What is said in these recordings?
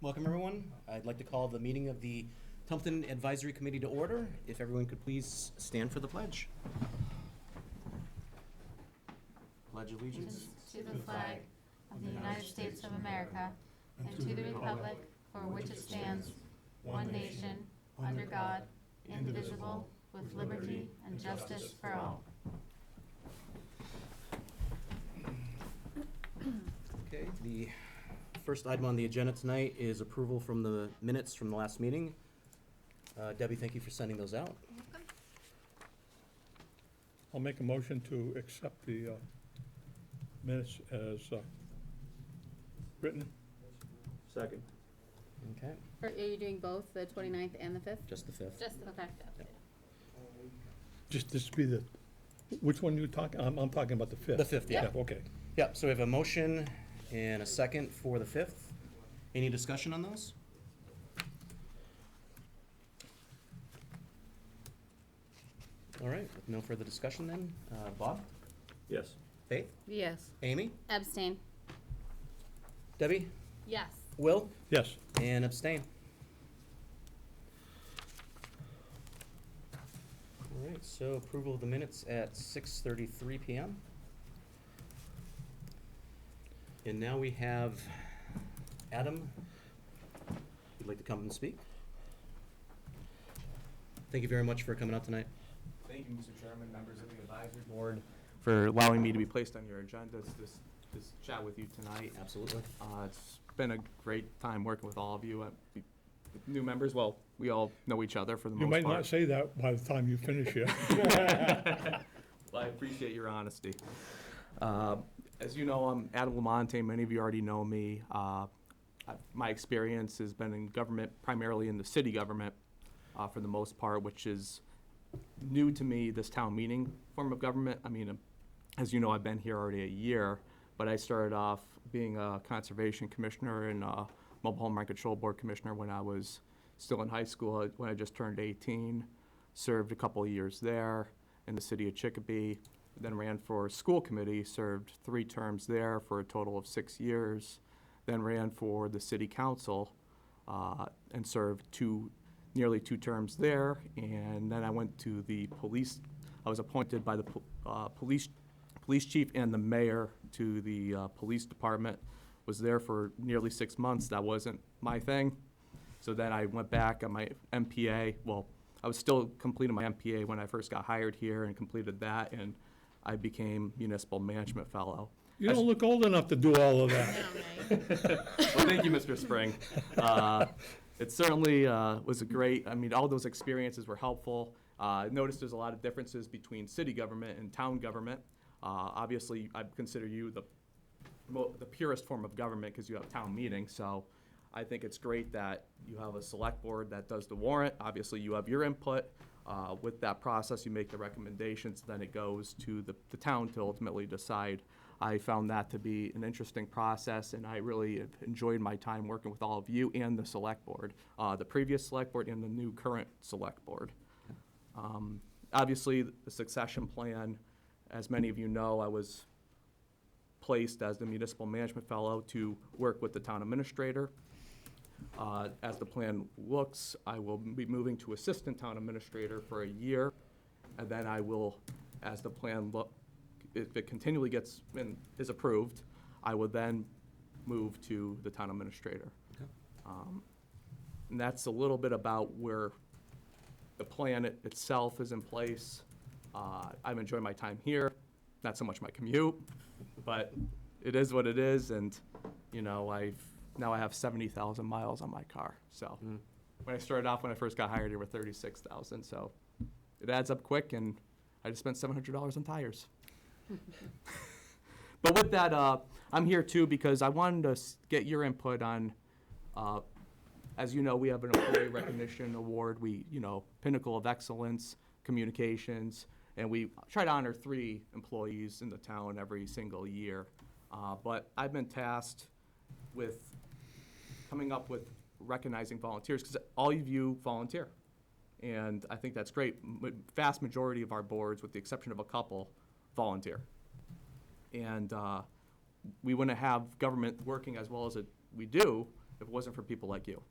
Welcome, everyone. I'd like to call the meeting of the Templeton Advisory Committee to order. If everyone could please stand for the pledge. Pledge allegiance To the flag of the United States of America and to the republic for which it stands, one nation, under God, indivisible, with liberty and justice for all. Okay, the first item on the agenda tonight is approval from the minutes from the last meeting. Debbie, thank you for sending those out. I'll make a motion to accept the minutes as written. Second. Okay, Are you doing both, the 29th and the 5th? just the 5th. Just, okay. Just this be the, which one you talking, I'm talking about the 5th. The 5th, yeah. Okay. Yep, so we have a motion and a second for the 5th. Any discussion on those? All right, with no further discussion then, Bob? Yes. Faith? Yes. Amy? Abstain. Debbie? Yes. Will? Yes. And abstain. All right, so approval of the minutes at 6:33 PM. And now we have Adam. You'd like to come and speak? Thank you very much for coming out tonight. Thank you, Mr. Chairman, members of the advisory board, for allowing me to be placed on your agenda to chat with you tonight. Absolutely. It's been a great time working with all of you. New members, well, we all know each other for the You most might part. not say that by the time you finish here. Well, I appreciate your honesty. As you know, I'm Adam Lamontagne. Many of you already know me. My experience has been in government, primarily in the city government, for the most part, which is new to me, this town meeting form of government. I mean, as you know, I've been here already a year, but I started off being a conservation commissioner and a mobile home rent control board commissioner when I was still in high school, when I just turned 18. Served a couple of years there in the city of Chicopee, then ran for school committee, served 3 terms there for a total of 6 years, then ran for the city council and served nearly 2 terms there, and then I went to the police. I was appointed by the police chief and the mayor to the police department. Was there for nearly 6 months. That wasn't my thing. So then I went back on my MPA. Well, I was still completing my MPA when I first got hired here and completed that, and I became municipal management fellow. You don't look old enough to do all of that. Well, thank you, Mr. Spring. It certainly was I mean, all those experiences were helpful. I noticed there's a lot of differences between city government and town government. Obviously, I consider you the purest form of government because you have town meetings, so I think it's great that you have a select board that does the warrant. Obviously, you have your input. With that process, you make the recommendations, then it goes to the town to ultimately decide. I found that to be an interesting process, and I really have enjoyed my time working with all of you and the select board, the previous select board and the new current select board. Obviously, the succession plan, as many of you know, I was placed as the municipal management fellow to work with the town administrator. As the plan looks, I will be moving to assistant town administrator for a year, and then I will, as the plan if it continually gets and is approved, I will then move to the town administrator. Okay. And that's a little bit about where the plan itself is in place. I've enjoyed my time here, not so much my commute, but it is what it is, and you know, now I have 70,000 miles on my car. So when I started off, when I first got hired, there were 36,000. So it adds up quick, and I just spent $700 on tires. But with that, I'm here too because I wanted to get your input on, as you know, we have an employee recognition award. Pinnacle of excellence, communications, and we try to honor 3 employees in the town every single year. But I've been tasked with coming up with recognizing volunteers because all of you volunteer. And I think that's great. Vast majority of our boards, with the exception of a couple, volunteer. And we wouldn't have government working as well as we do if it wasn't for people like you.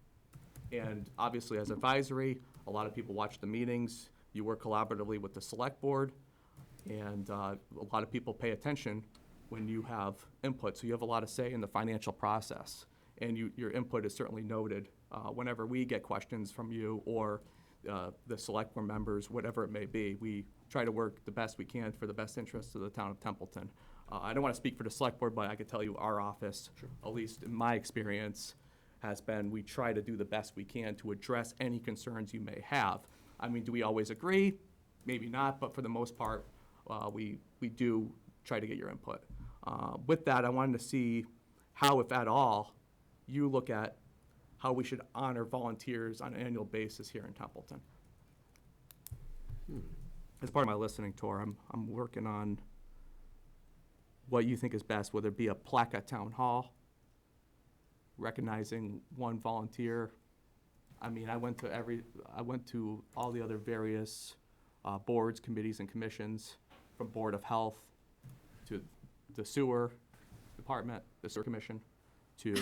And obviously, as advisory, a lot of people watch the meetings, you work collaboratively with the select board, and a lot of people pay attention when you have input, so you have a lot of say in the financial process. And your input is certainly noted whenever we get questions from you or the select board members, whatever it may be. We try to work the best we can for the best interests of the town of Templeton. I don't want to speak for the select board, but I can tell you our office, at least in my experience, has been we try to do the best we can to address any concerns you may have. I mean, do we always agree? Maybe not, but for the most part, we do try to get your input. With that, I wanted to see how, if at all, you look at how we should honor volunteers on an annual basis here in Templeton. As part of my listening tour, I'm working on what you think is best, whether it be a plaque at town hall, recognizing one volunteer. I mean, I went to all the other various boards, committees, and commissions, from Board of Health to the sewer department, the sewer commission, to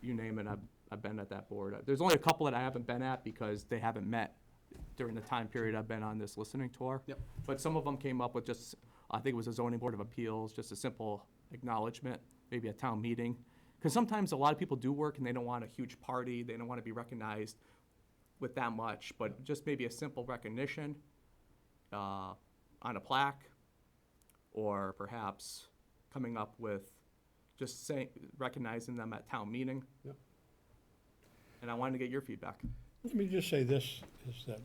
you name it, I've been at that board. There's only a couple that I haven't been at because they haven't met during the time period I've been on this listening tour. Yep. But some of them came up with just, I think it was a zoning board of appeals, just a simple acknowledgement, maybe a town meeting. Because sometimes a lot of people do work and they don't want a huge party, they don't want to be recognized with that much, but just maybe a simple recognition on a plaque, or perhaps coming up with just saying, recognizing them at town meeting. Yep. And I wanted to get your feedback. Let me just say this, is that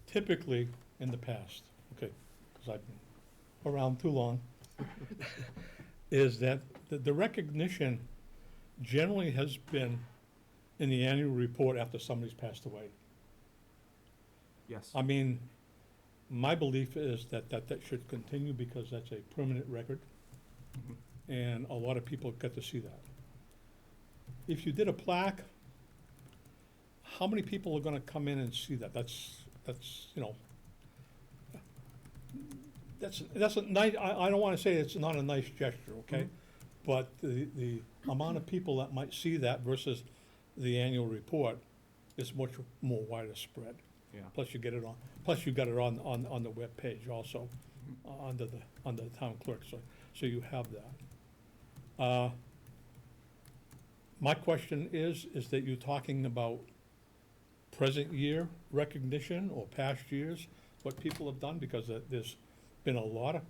typically in the past, okay, because I've been around too long, is that the recognition generally has been in the annual report after somebody's passed away. Yes. I mean, my belief is that should continue because that's a permanent record, and a lot of people get to see that. If you did a plaque, how many people are gonna come in and see that? That's, you know, that's a nice, I don't wanna say it's not a nice gesture, okay? But the amount of people that might see that versus the annual report is much more wider spread. Yeah. Plus you get it on, plus you got it on the webpage also, under the town clerk, so you have that. My question is that you're talking about present year recognition or past years, what people have done? Because there's been a lot of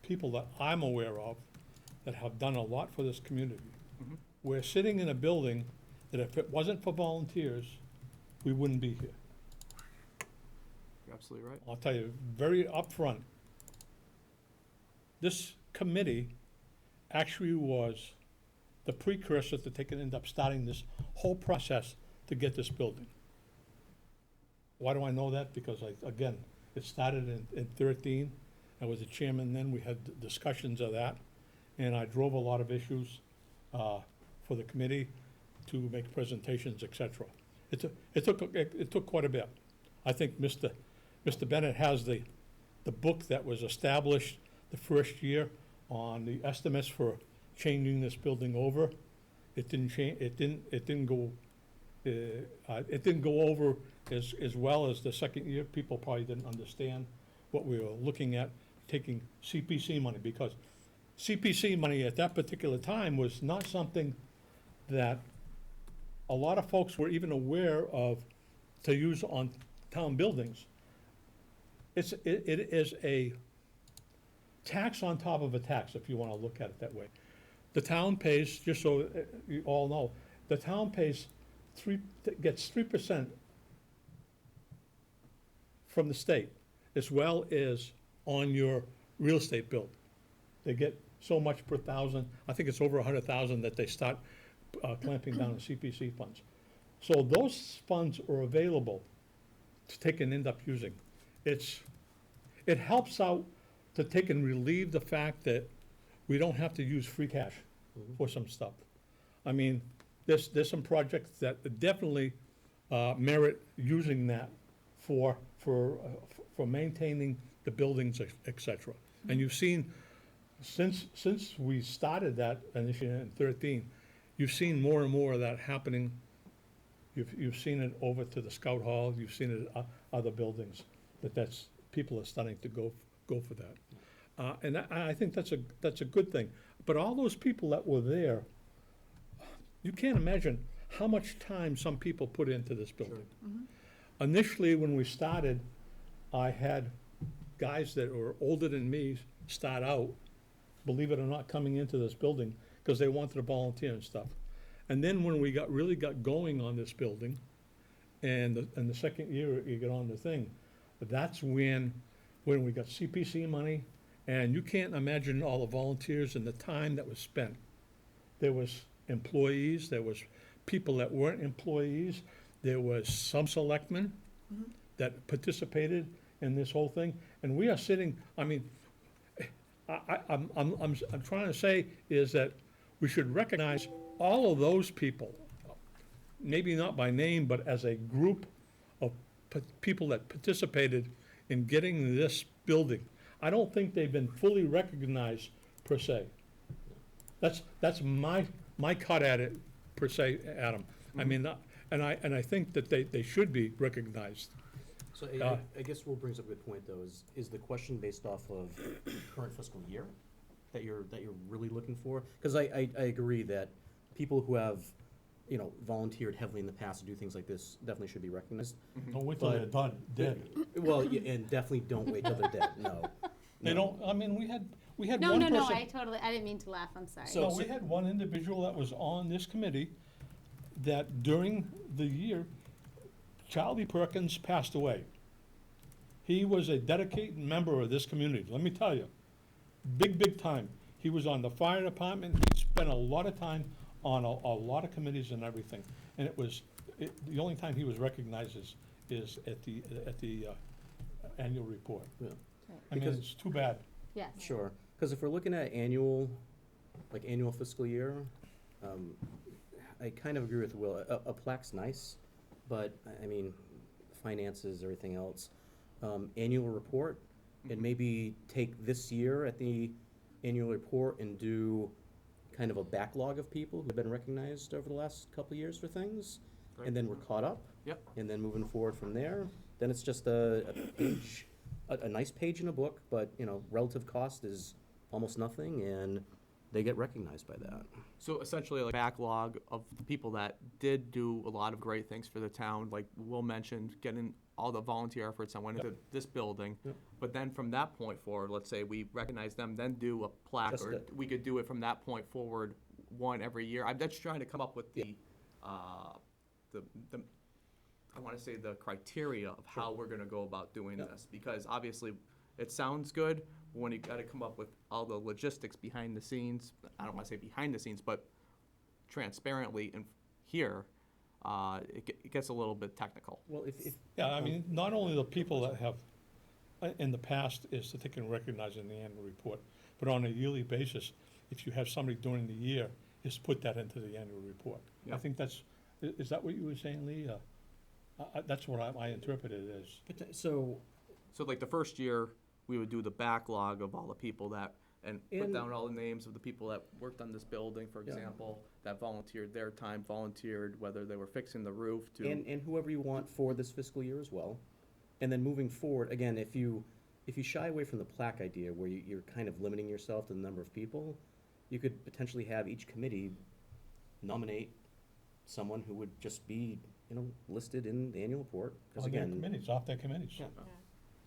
people that I'm aware of that have done a lot for this community. We're sitting in a building that if it wasn't for volunteers, we wouldn't be here. You're absolutely right. I'll tell you, very upfront, this committee actually was the precursor to end up starting this whole process to get this building. Why do I know that? Because again, it started in 13. I was the chairman then. We had discussions of that. And I drove a lot of issues for the committee to make presentations, et cetera. It took quite a bit. I think Mr. Bennett has the book that was established the first year on the estimates for changing this building over. It didn't go over as well as the second year. People probably didn't understand what we were looking at, taking CPC money, because CPC money at that particular time was not something that a lot of folks were even aware of to use on town buildings. It is a tax on top of a tax, if you want to look at it that way. The town pays, just so you all know, the town pays gets 3% from the state, as well as on your real estate bill. They get so much per thousand. I think it's over 100,000 that they start clamping down on CPC funds. So those funds are available to take and end up using. It helps out to take and relieve the fact that we don't have to use free cash for some stuff. I mean, there's some projects that definitely merit using that for maintaining the buildings, et cetera. And you've seen, since we started that initiative in 13, you've seen more and more of that happening. You've seen it over to the Scout Hall, you've seen it at other buildings, people are starting to go for that. And I think that's a good thing. But all those people that were there, you can't imagine how much time some people put into this building. Initially, when we started, I had guys that were older than me start out, believe it or not, coming into this building, because they wanted to volunteer and stuff. And then when we really got going on this building, and the second year you get on the thing, that's when we got CPC money, and you can't imagine all the volunteers and the time that was spent. There was employees, there was people that weren't employees, there was some selectmen that participated in this whole thing, and we are sitting, I mean, I'm trying to say is that we should recognize all of those people, maybe not by name, but as a group of people that participated in getting this building. I don't think they've been fully recognized per se. That's my cut at it per se, Adam. I mean, and I think that they should be recognized. So I guess what brings up a good point, though, is the question based off of current fiscal year that you're really looking for? Because I agree that people who have, volunteered heavily in the past to do things like this definitely should be recognized. Don't wait till they're done, dead. Well, and definitely don't wait till they're dead, no. They No. don't, I mean, we had No, one no, no, person. I didn't mean to laugh, I'm sorry. So- No, we had one individual that was on this committee that during the year, Charlie Perkins passed away. He was a dedicated member of this community, let me tell you. Big time. He was on the fire department, he spent a lot of time on a lot of committees and everything. And the only time he was recognized is at the annual report. Yeah. I mean, Because- it's too bad. Yes. Sure, because if we're looking at annual fiscal year, I kind of agree with Will. A plaque's nice, but, I mean, finances, everything else. Annual report, and maybe take this year at the annual report and do kind of a backlog of people who've been recognized over the last couple of years for things, Great. and then we're caught up. Yep. And then moving forward from there, then it's just a page, a nice page in a book, but, relative cost is almost nothing, and they get recognized by that. So essentially, like backlog of the people that did do a lot of great things for the town, like Will mentioned, getting all the volunteer efforts that went into this building. Yep. But then from that point forward, let's say we recognize them, then do a plaque, Just or it. we could do it from that point forward, one every year. I'm just trying to come up with the I want to say the criteria of how we're gonna go about doing Yep. this, because obviously it sounds good, but when you gotta come up with all the logistics behind the scenes, I don't wanna say behind the scenes, but transparently in here, it gets a little bit technical. Well, if Yeah, I mean, not only the people that have, in the past, is that they can recognize in the annual report, but on a yearly basis, if you have somebody during the year, is put that into the annual report. I Yeah. think is that what you were saying, Lee? That's what I interpreted it as. So, So like the first year, we would do the backlog of all the people that, and put And- down all the names of the people that worked on this building, for Yeah. example, that volunteered their time, volunteered whether they were fixing the roof to. and whoever you want for this fiscal year as well. And then moving forward, again, if you shy away from the plaque idea where you're kind of limiting yourself to the number of people, you could potentially have each committee nominate someone who would just be, listed in the annual report. Because On their again, committees, off their committees. Yeah.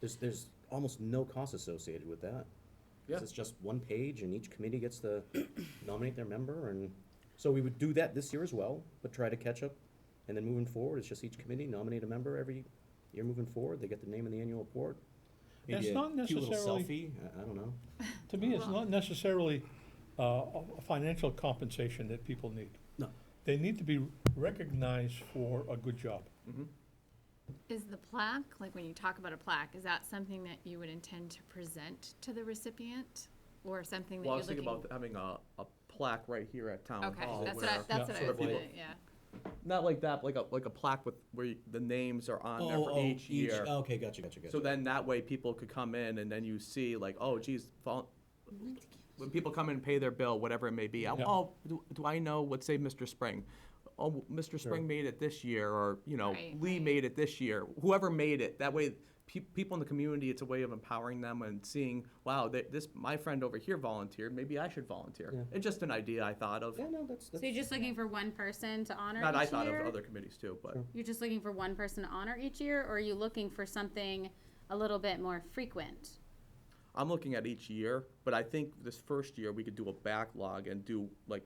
there's almost no cost associated with that. 'Cause Yeah. it's just one page and each committee gets to nominate their member, and so we would do that this year as well, but try to catch up. And then moving forward, it's just each committee nominate a member every year moving forward. They get the name in the annual report. It's Maybe a not cute little necessarily- selfie, I don't know. To me, it's not necessarily a financial compensation that people need. No. They need to be recognized for a good job. Mhm. Is the plaque, like when you talk about a plaque, is that something that you would intend to present to the recipient? Or something that Well, I you're was thinking looking? about having a plaque right here at Town Okay, Hall. that's where- what I sort was of people- thinking, yeah. Not like that, like a plaque with, where the names are on there for each year. Okay, gotcha. So then that way people could come in and then you see like, oh geez, when people come in and pay their bill, whatever it may be, Yeah. oh, do I know, let's say Mr. Spring. Oh, Mr. Spring made it this year, or, Right, Lee right. made it this year, whoever made it. That way, people in the community, it's a way of empowering them and seeing, wow, my friend over here volunteered, maybe I should volunteer. Yeah. It's just an idea I thought of. Yeah, no, that's. So you're just looking for one person to honor Not each I thought year? of other committees too, but. Sure. You're just looking for one person to honor each year, or are you looking for something a little bit more frequent? I'm looking at each year, but I think this first year we could do a backlog and do, like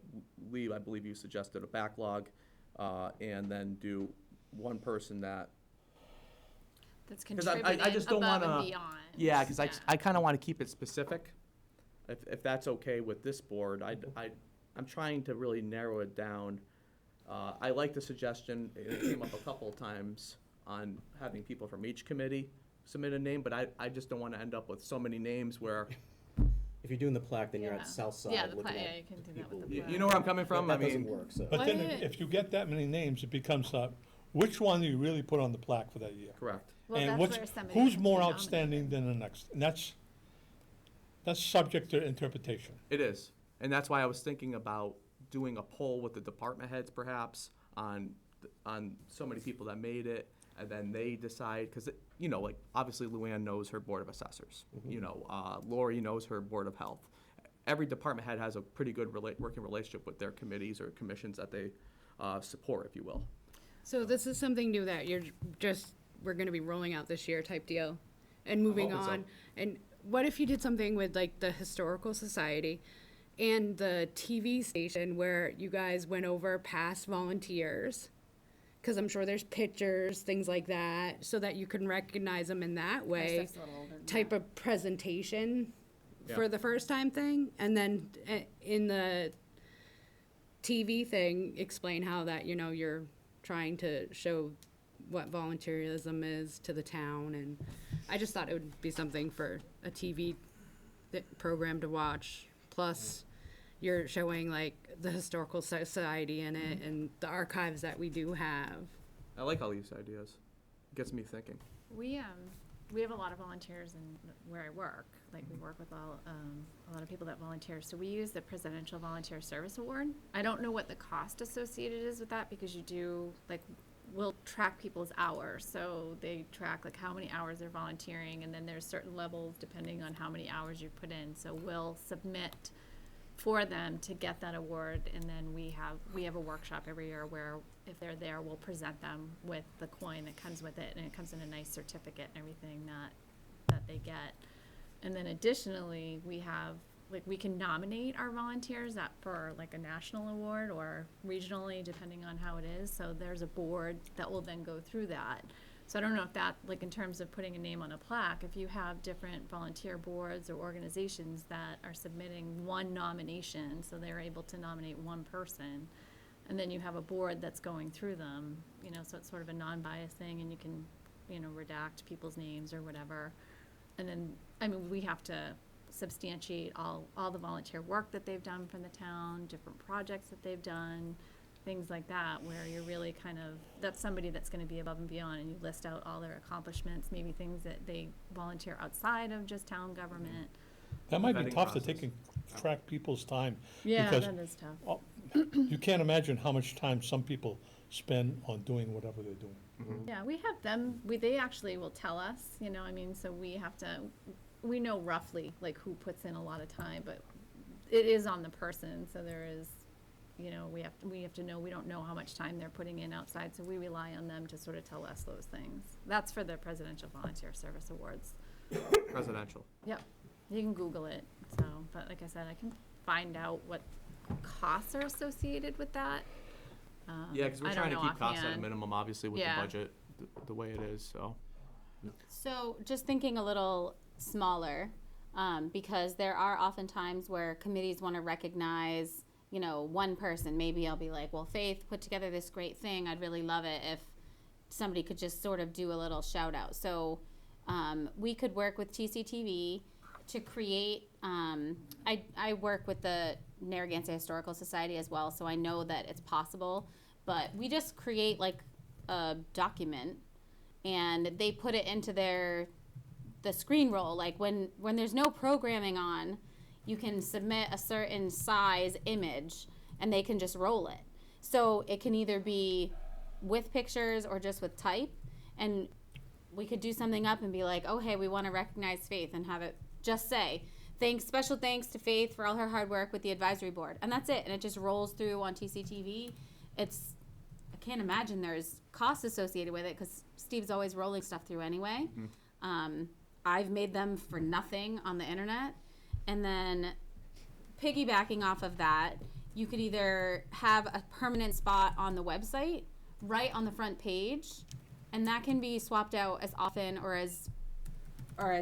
Lee, I believe you suggested a backlog, and then do one person that, That's 'Cause I contributing just don't above wanna- and beyond. yeah, because I kind of want to keep it specific. If that's okay with this board, I'm trying to really narrow it down. I like the suggestion, it came up a couple of times, on having people from each committee submit a name, but I just don't want to end up with so many names where, If you're doing the plaque, then you're Yeah. at south side Yeah, the looking yeah, at you can do that with people. the you plaque. know where I'm coming from? That I doesn't mean, work, so. But then Why- if you get that many names, it becomes, which one do you really put on the plaque for that year? correct. Well, And that's what's, where somebody who's has to more be outstanding than the next? And that's subject to interpretation. It is, and that's why I was thinking about doing a poll with the department heads perhaps on so many people that made it, and then they decide, because, like, obviously Luann knows her Board of Assessors. Lori knows her Board of Health. Every department head has a pretty good working relationship with their committees or commissions that they support, if you will. So this is something new that we're gonna be rolling out this year type deal and moving hoping so. on. And what if you did something with like the Historical Society and the TV station where you guys went over past volunteers? Cause I'm sure there's pictures, things like that, so that you can recognize them in that My way. stuff's a little older than Type that. of presentation Yeah. for the first time thing, and then in the TV thing, explain how that, you're trying to show what volunteerism is to the town, and I just thought it would be something for a TV program to watch. Plus, you're showing like the Historical Society in it and the archives that we do have. I like all these ideas. It gets me thinking. We have a lot of volunteers in where I work. Like, we work with a lot of people that volunteer. So we use the Presidential Volunteer Service Award. I don't know what the cost associated is with that, because we'll track people's hours. So they track like how many hours they're volunteering, and then there's certain levels depending on how many hours you put in. So we'll submit for them to get that award, and then we have a workshop every year where, if they're there, we'll present them with the coin that comes with it, and it comes in a nice certificate and everything that they get. And then additionally, we can nominate our volunteers for like a national award or regionally, depending on how it is. So there's a board that will then go through that. So I don't know if that, like, in terms of putting a name on a plaque, if you have different volunteer boards or organizations that are submitting one nomination, so they're able to nominate one person, and then you have a board that's going through them, so it's sort of a non-biased thing, and you can, redact people's names or whatever. And then, we have to substantiate all the volunteer work that they've done for the town, different projects that they've done, things like that, where you're really that's somebody that's gonna be above and beyond, and you list out all their accomplishments, maybe things that they volunteer outside of just town government. That might be Vetting tough to process. take and track people's time. Yeah, Because that is tough. you can't imagine how much time some people spend on doing whatever they're doing. Yeah, we have them, they actually will tell us, so we know roughly, like, who puts in a lot of time, but it is on the person, so there is, we have to know, we don't know how much time they're putting in outside, so we rely on them to sort of tell us those things. That's for the Presidential Volunteer Service Awards. Presidential. Yep, you can Google it, so, but like I said, I can find out what costs are associated with that. Yeah, because we're I don't trying to know keep costs at a offhand. minimum, obviously, with Yeah. the budget, the way it is, so. So just thinking a little smaller, because there are often times where committees want to recognize, one person. Maybe I'll be like, well, Faith put together this great thing. I'd really love it if somebody could just sort of do a little shout out. So we could work with TCTV to create, I work with the Narragansett Historical Society as well, so I know that it's possible, but we just create like a document and they put it into the screen roll, like when there's no programming on, you can submit a certain size image and they can just roll it. So it can either be with pictures or just with type. And we could do something up and be like, oh, hey, we want to recognize Faith, and have it just say, special thanks to Faith for all her hard work with the advisory board. And that's it. And it just rolls through on TCTV. I can't imagine there's costs associated with it, because Steve's always rolling stuff through anyway. I've made them for nothing on the internet. And then piggybacking off of that, you could either have a permanent spot on the website right on the front page, and that can be swapped out as often or as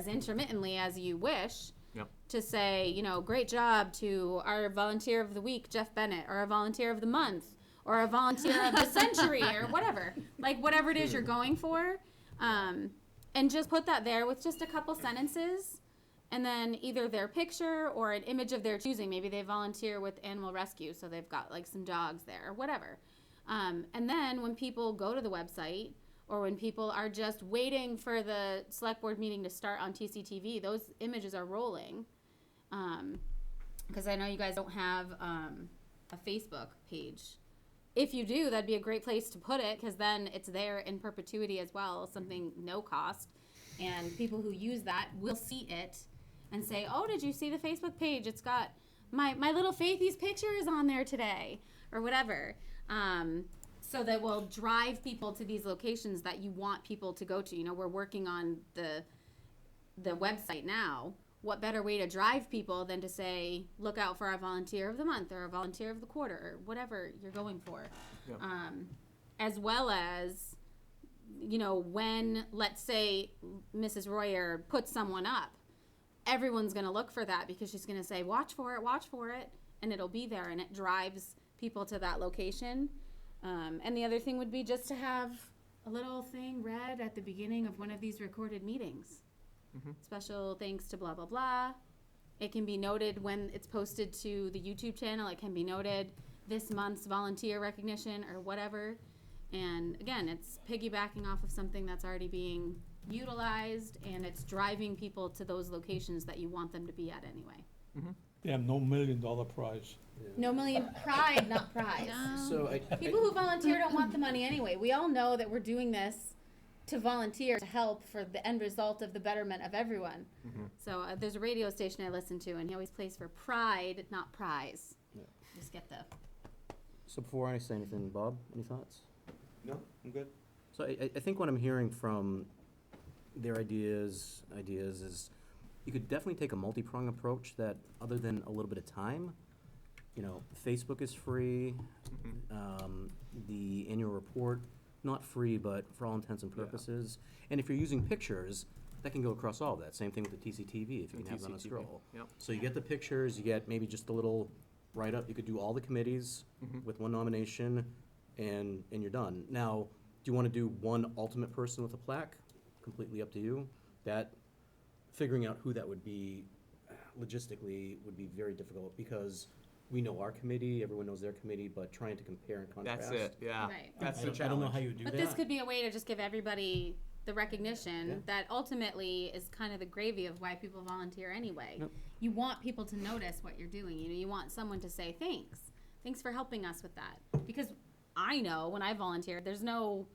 intermittently as you wish. Yep. To say, you know, great job to our volunteer of the week, Jeff Bennett, or our volunteer of the month, or a volunteer of the century, or whatever. Like, whatever it is you're going for. And just put that there with just a couple sentences, and then either their picture or an image of their choosing. Maybe they volunteer with animal rescue, so they've got like some dogs there, or whatever. And then when people go to the website, or when people are just waiting for the select board meeting to start on TCTV, those images are rolling. Because I know you guys don't have a Facebook page. If you do, that'd be a great place to put it, because then it's there in perpetuity as well, something no cost. And people who use that will see it and say, oh, did you see the Facebook page? It's got my little Faithie's picture is on there today, or whatever. So that will drive people to these locations that you want people to go to. You know, we're working on the website now. What better way to drive people than to say, look out for our volunteer of the month, or our volunteer of the quarter, or whatever you're going for. Yep. As well as, you know, when, let's say, Mrs. Royer puts someone up, everyone's going to look for that, because she's going to say, watch for it, and it'll be there, and it drives people to that location. And the other thing would be just to have a little thing read at the beginning of one of these recorded meetings. Special thanks to blah, blah, blah. It can be noted when it's posted to the YouTube channel. It can be noted this month's volunteer recognition, or whatever. And again, it's piggybacking off of something that's already being utilized, and it's driving people to those locations that you want them to be at anyway. They have no $1 million prize. No million pride, not prize. So People who volunteer don't want the money anyway. We all know that we're doing this to volunteer, to help for the end result of the betterment of everyone. So there's a radio station I listen to, and he always plays for pride, not prize. Yeah. Just get the... So before I say anything, Bob, any thoughts? No, I'm good. So I think what I'm hearing from their ideas is you could definitely take a multi-pronged approach that, other than a little bit of time, you know, Facebook is free, the annual report, not free, but for all intents and purposes. And if you're using pictures, that can go across all of that. Same thing with the TCTV, if you can have it on a TCTV, scroll. yep. So you get the pictures, you get maybe just a little write-up. You could do all the committees with one nomination, and you're done. Now, do you want to do one ultimate person with a plaque? Completely up to you. That, figuring out who that would be logistically would be very difficult, because we know our committee, everyone knows their committee, but trying to compare and contrast. That's it, yeah. Right. That's I the don't know challenge. how you would do But that. this could be a way to just give everybody the recognition Yeah. that ultimately is kind of the gravy of why people volunteer anyway. Yep. You want people to notice what you're doing. You know, you want someone to say thanks for helping us with that. Because I know when I volunteer, there's no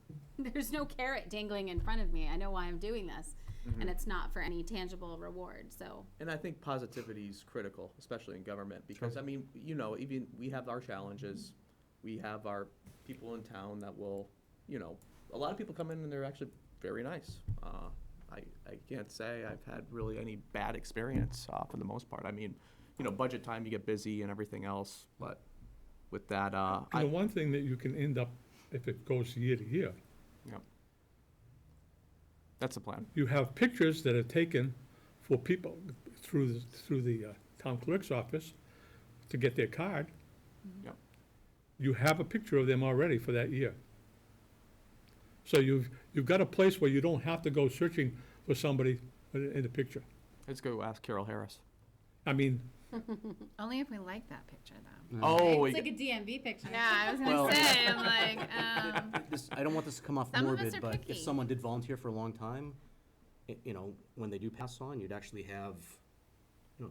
carrot dangling in front of me. I know why I'm doing this, and it's not for any tangible reward. So And I think positivity is critical, especially in government, because, I mean, you know, even we have our challenges. We have our people in town that will, you know, a lot of people come in and they're actually very nice. I can't say I've had really any bad experience for the most part. I mean, you know, budget time, you get busy and everything else, but with that, And the one thing that you can end up, if it goes year to year, yeah. That's the plan. you have pictures that are taken for people through the town clerk's office to get their card. Yep. You have a picture of them already for that year. So you've got a place where you don't have to go searching for somebody in the picture. Let's go ask Carol Harris. I mean, Only if we like that picture, though. Oh, it's like a DMV picture. Yeah, I was gonna Well- say, I'm like, I don't want this to come off Some of us morbid, are but picky. if someone did volunteer for a long time, you know, when they do pass on, you'd actually have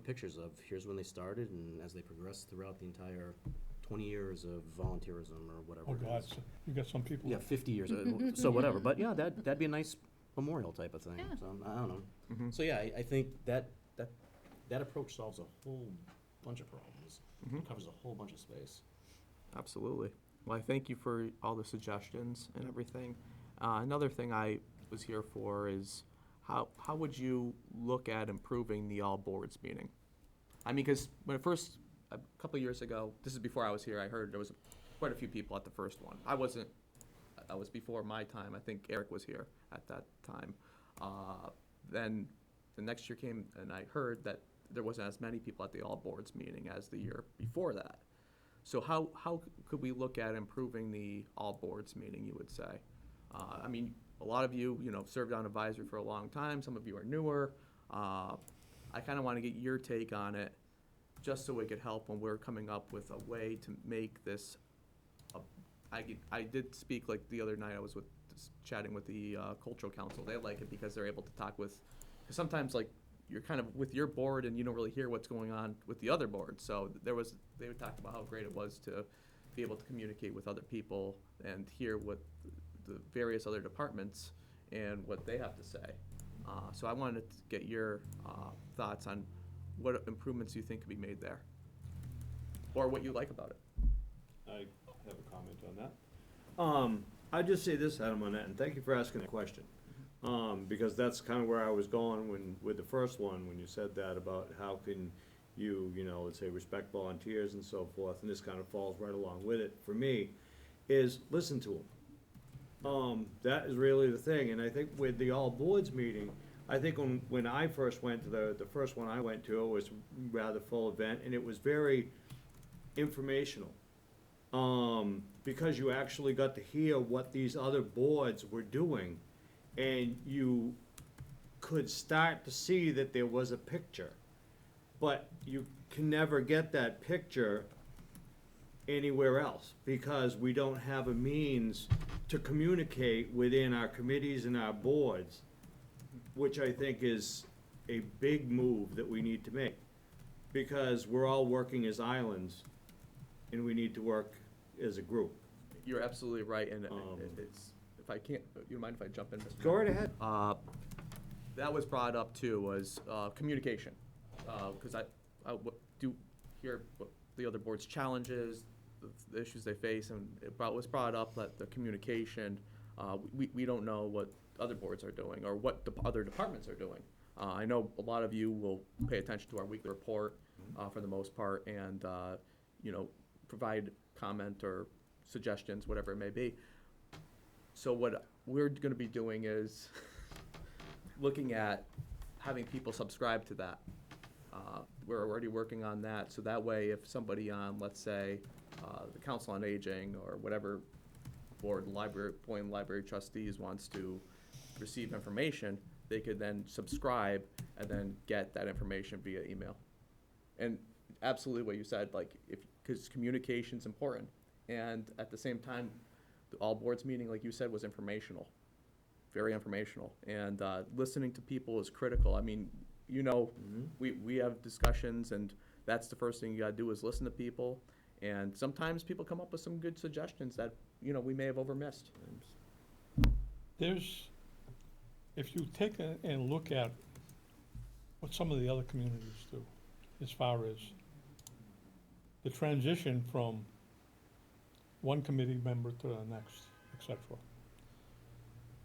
pictures of, here's when they started, and as they progressed throughout the entire 20 years of volunteerism, or whatever Oh, it God, is. so you got some people. Yeah, 50 years, so whatever, but yeah, that'd be a nice memorial type of thing, Yeah. so, I don't know. Mhm. So, yeah, I think that approach solves a whole bunch of problems. Mhm. It covers a whole bunch of space. Absolutely. Well, I thank you for all the suggestions and everything. Another thing I was here for is how would you look at improving the all boards meeting? I mean, because when it first, a couple of years ago, this is before I was here, I heard there was quite a few people at the first one. I wasn't, that was before my time. I think Eric was here at that time. Then the next year came and I heard that there wasn't as many people at the all boards meeting as the year before that. So how could we look at improving the all boards meeting, you would say? I mean, a lot of you, served on advisory for a long time. Some of you are newer. I kind of want to get your take on it, just so it could help when we're coming up with a way to make this. I did speak like the other night. I was chatting with the cultural council. They like it because they're able to talk with. Because sometimes like you're kind of with your board and you don't really hear what's going on with the other board. So they would talk about how great it was to be able to communicate with other people and hear what the various other departments and what they have to say. So I wanted to get your thoughts on what improvements you think could be made there, or what you like about it. I have a comment on that. I'd just say this, Adam, on that, and thank you for asking the question. Because that's kind of where I was going with the first one, when you said that about how can you, let's say, respect volunteers and so forth, and this kind of falls right along with it, for me, is listen to them. That is really the thing, and I think with the all boards meeting, I think when I first went to the first one I went to, it was rather full event, and it was very informational. Because you actually got to hear what these other boards were doing, and you could start to see that there was a picture. But you can never get that picture anywhere else, because we don't have a means to communicate within our committees and our boards, which I think is a big move that we need to make. Because we're all working as islands, and we need to work as a group. You're absolutely right, and it's, if I can't, you mind if I jump in? Mr. Go right ahead. That was brought up too, was communication. Because I do hear what the other board's challenges, the issues they face, and it was brought up that the communication, we don't know what other boards are doing or what other departments are doing. I know a lot of you will pay attention to our weekly report for the most part, and provide comment or suggestions, whatever it may be. So what we're going to be doing is looking at having people subscribe to that. We're already working on that, so that way if somebody on, let's say, the Council on Aging or whatever board, library trustees wants to receive information, they could then subscribe and then get that information via email. And absolutely what you said, like, because communication's important. And at the same time, the all boards meeting, like you said, was informational, very informational. And listening to people is critical. I mean, we have discussions, and that's the first thing you gotta do is listen to people. And sometimes people come up with some good suggestions that, we may have overmissed. If you take and look at what some of the other communities do, as far as the transition from one committee member to the next, et cetera,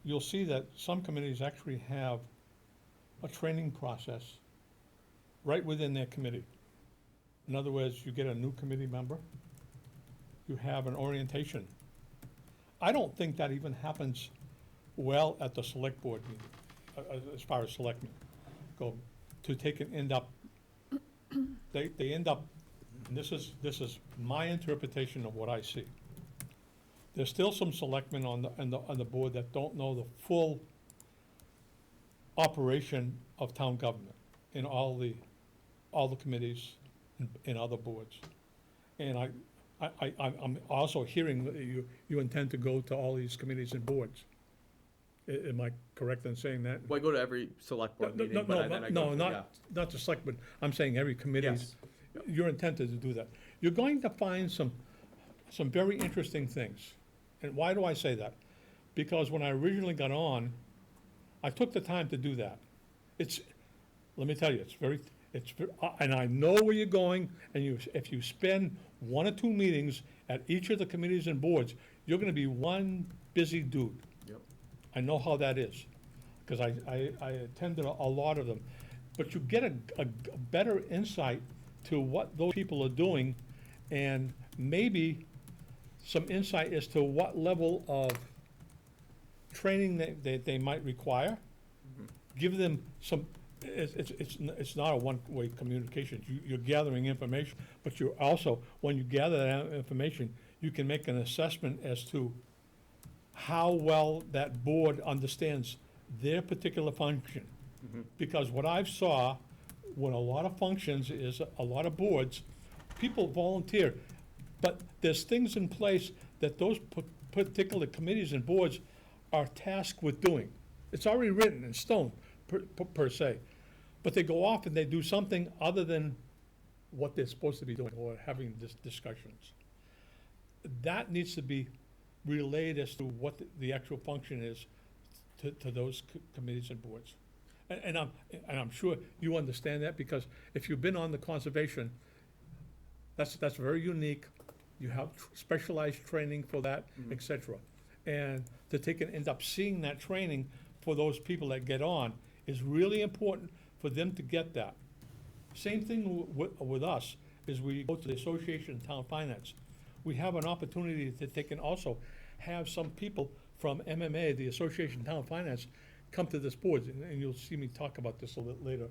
you'll see that some committees actually have a training process right within their committee. In other words, you get a new committee member, you have an orientation. I don't think that even happens well at the select board meeting, as far as selectmen go, to take and end up, they end up, and this is my interpretation of what I see. There's still some selectmen on the board that don't know the full operation of town government in all the committees and other boards. And I'm also hearing that you intend to go to all these committees and boards. Am I correct in saying that? Well, I go to every select board No, meeting, no, but then I go no, to, yeah. not the selectmen, I'm saying every committee's, Yes. your intent is to do that. You're going to find some very interesting things. And why do I say that? Because when I originally got on, I took the time to do that. Let me tell you, and I know where you're going, and if you spend 1 or 2 meetings at each of the committees and boards, you're gonna be one busy dude. Yep. I know how that is, because I attended a lot of them. But you get a better insight to what those people are doing, and maybe some insight as to what level of training they might require. Give them some, it's not a one-way communication. You're gathering information, but you're also, when you gather that information, you can make an assessment as to how well that board understands their particular function. Because what I've saw with a lot of functions is a lot of boards, people volunteer, but there's things in place that those particular committees and boards are tasked with doing. It's already written in stone, per se. But they go off and they do something other than what they're supposed to be doing or having discussions. That needs to be relayed as to what the actual function is to those committees and boards. And I'm sure you understand that, because if you've been on the conservation, that's very unique. You have specialized training for that, et cetera. And to end up seeing that training for those people that get on is really important for them to get that. Same thing with us, is we go to the Association of Town Finance. We have an opportunity that they can also have some people from MMA, the Association of Town Finance, come to this board, and you'll see me talk about this a little later.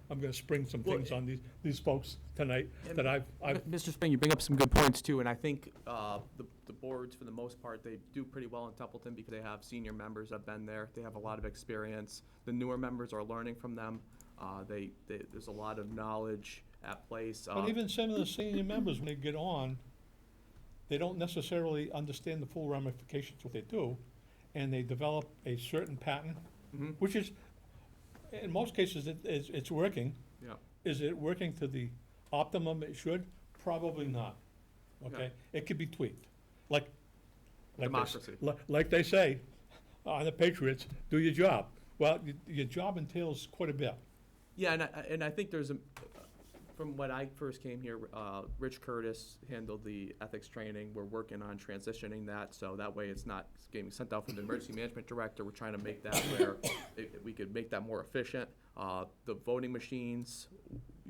I'm gonna spring some things on these folks tonight that I've. Mr. Spring, you bring up some good points too, and I think the boards, for the most part, they do pretty well in Templeton because they have senior members that have been there. They have a lot of experience. The newer members are learning from them. There's a lot of knowledge at place. But even some of the senior members, when they get on, they don't necessarily understand the full ramifications of what they do, and they develop a certain pattern, which is, in most cases, it's working. Yeah. Is it working to the optimum it should? Probably not, okay? It could be tweaked, like Democracy. like they say, on the Patriots, do your job. Well, your job entails quite a bit. Yeah, and I think there's from when I first came here, Rich Curtis handled the ethics training. We're working on transitioning that, so that way it's not getting sent out from the emergency management director. We're trying to make that where we could make that more efficient. The voting machines,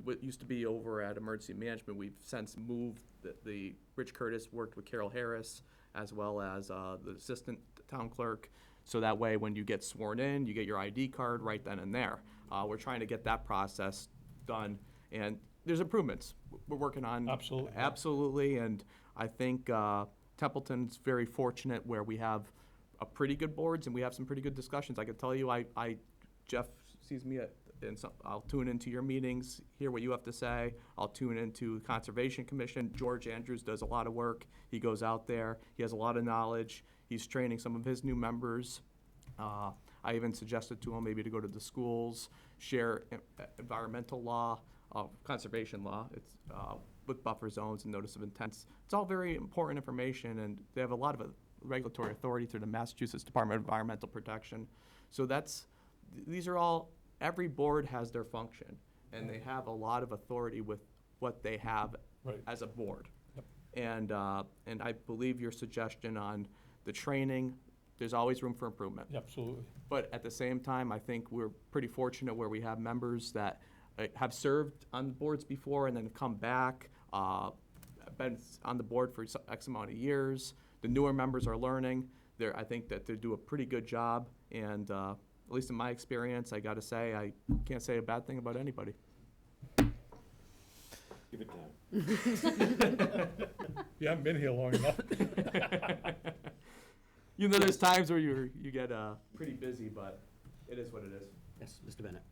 what used to be over at emergency management, we've since moved. The Rich Curtis worked with Carol Harris as well as the assistant town clerk. So that way, when you get sworn in, you get your ID card right then and there. We're trying to get that process done, and there's improvements we're working on. Absolutely. Absolutely, and I think Templeton's very fortunate where we have a pretty good boards and we have some pretty good discussions. I can tell you, Jeff sees me and so I'll tune into your meetings, hear what you have to say. I'll tune into Conservation Commission. George Andrews does a lot of work. He goes out there. He has a lot of knowledge. He's training some of his new members. I even suggested to him maybe to go to the schools, share environmental law, conservation law. It's with buffer zones and notice of intents. It's all very important information, and they have a lot of regulatory authority through the Massachusetts Department of Environmental Protection. So these are all, every board has their function, and they have a lot of authority with what they have as a board. Yep. And I believe your suggestion on the training, there's always room for improvement. Absolutely. But at the same time, I think we're pretty fortunate where we have members that have served on boards before and then come back, been on the board for X amount of years. The newer members are learning. I think that they do a pretty good job, and at least in my experience, I gotta say, I can't say a bad thing about anybody. Give it time. You haven't been here long enough. You know, there's times where you get pretty busy, but it is what it is. Yes, Mr. Bennett.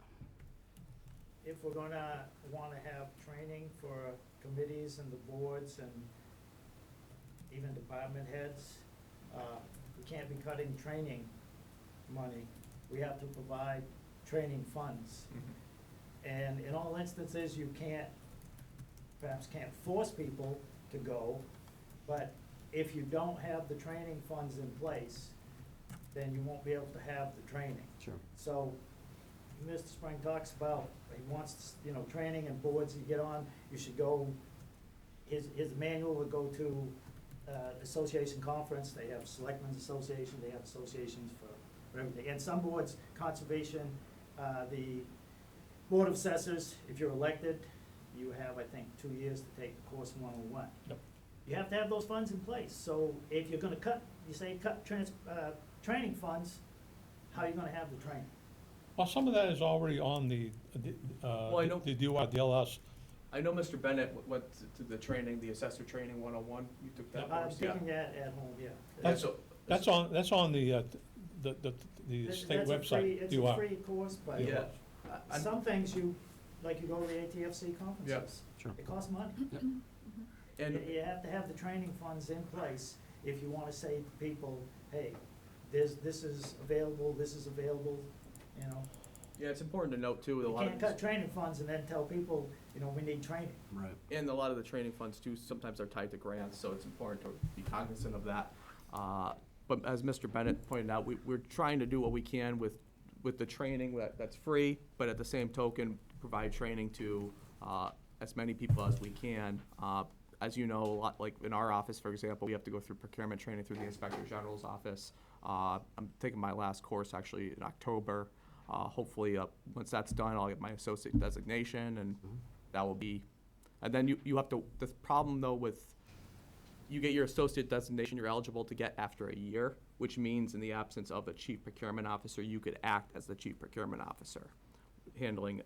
If we're gonna wanna have training for committees and the boards and even department heads, we can't be cutting training money, we have to provide training funds. And in all instances, you perhaps can't force people to go, but if you don't have the training funds in place, then you won't be able to have the training. Sure. So, Mr. Spring talks about, he wants, training and boards you get on, you should go, his manual would go to, association conference, they have selectmen's association, they have associations for everything. And some boards, conservation, the Board of Assessors, if you're elected, you have, I think, 2 years to take the course 101. Yep. You have to have those funds in place, so if you're gonna cut training funds, how are you gonna have the training? Well, some of that is already on the I know- DLS. I know Mr. Bennett went to the training, the assessor training 101. You took that I'm course, yeah. taking that at home, yeah. That's- So- That's on the state That's a website. It's a free course, but Yeah. I- some things you go to the ATFC conferences. Sure. It costs money. And You have to have the training funds in place if you wanna say to people, hey, this is available, yeah, it's important to note too, that a You lot can't of cut training funds and then tell people, we need training. Right. and a lot of the training funds too, sometimes are tied to grants, so it's important to be cognizant of that. But as Mr. Bennett pointed out, we're trying to do what we can with the training that's free, but at the same token, provide training to as many people as we can. As you know, a lot, like in our office, for example, we have to go through procurement training through the Inspector General's office. I'm taking my last course actually in October. Hopefully, once that's done, I'll get my associate designation, and that will be, and then you have to, the problem though with, you get your associate designation, you're eligible to get after a year, which means in the absence of a chief procurement officer, you could act as the chief procurement officer, handling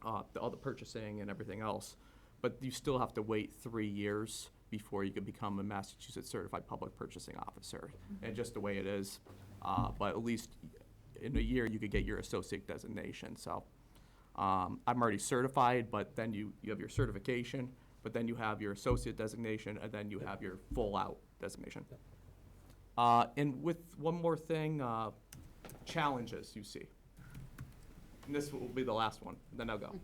all the purchasing and everything else. But you still have to wait 3 years before you can become a Massachusetts Certified Public Purchasing Officer, and just the way it is. But at least in a year, you could get your associate designation. So I'm already certified, but then you have your certification, but then you have your associate designation, and then you have your full-out designation. And with one more thing, challenges you see. And this will be the last one, then I'll go.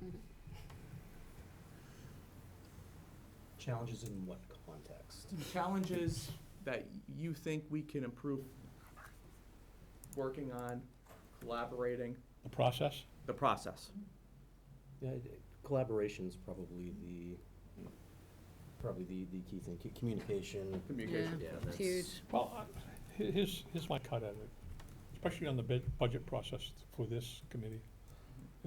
Challenges in what context? Challenges that you think we can improve working on, collaborating, The process? the process. Yeah, collaboration's probably the key thing. Communication. Communication. Yeah, that's Huge. Well, here's my cut at it, especially on the budget process for this committee,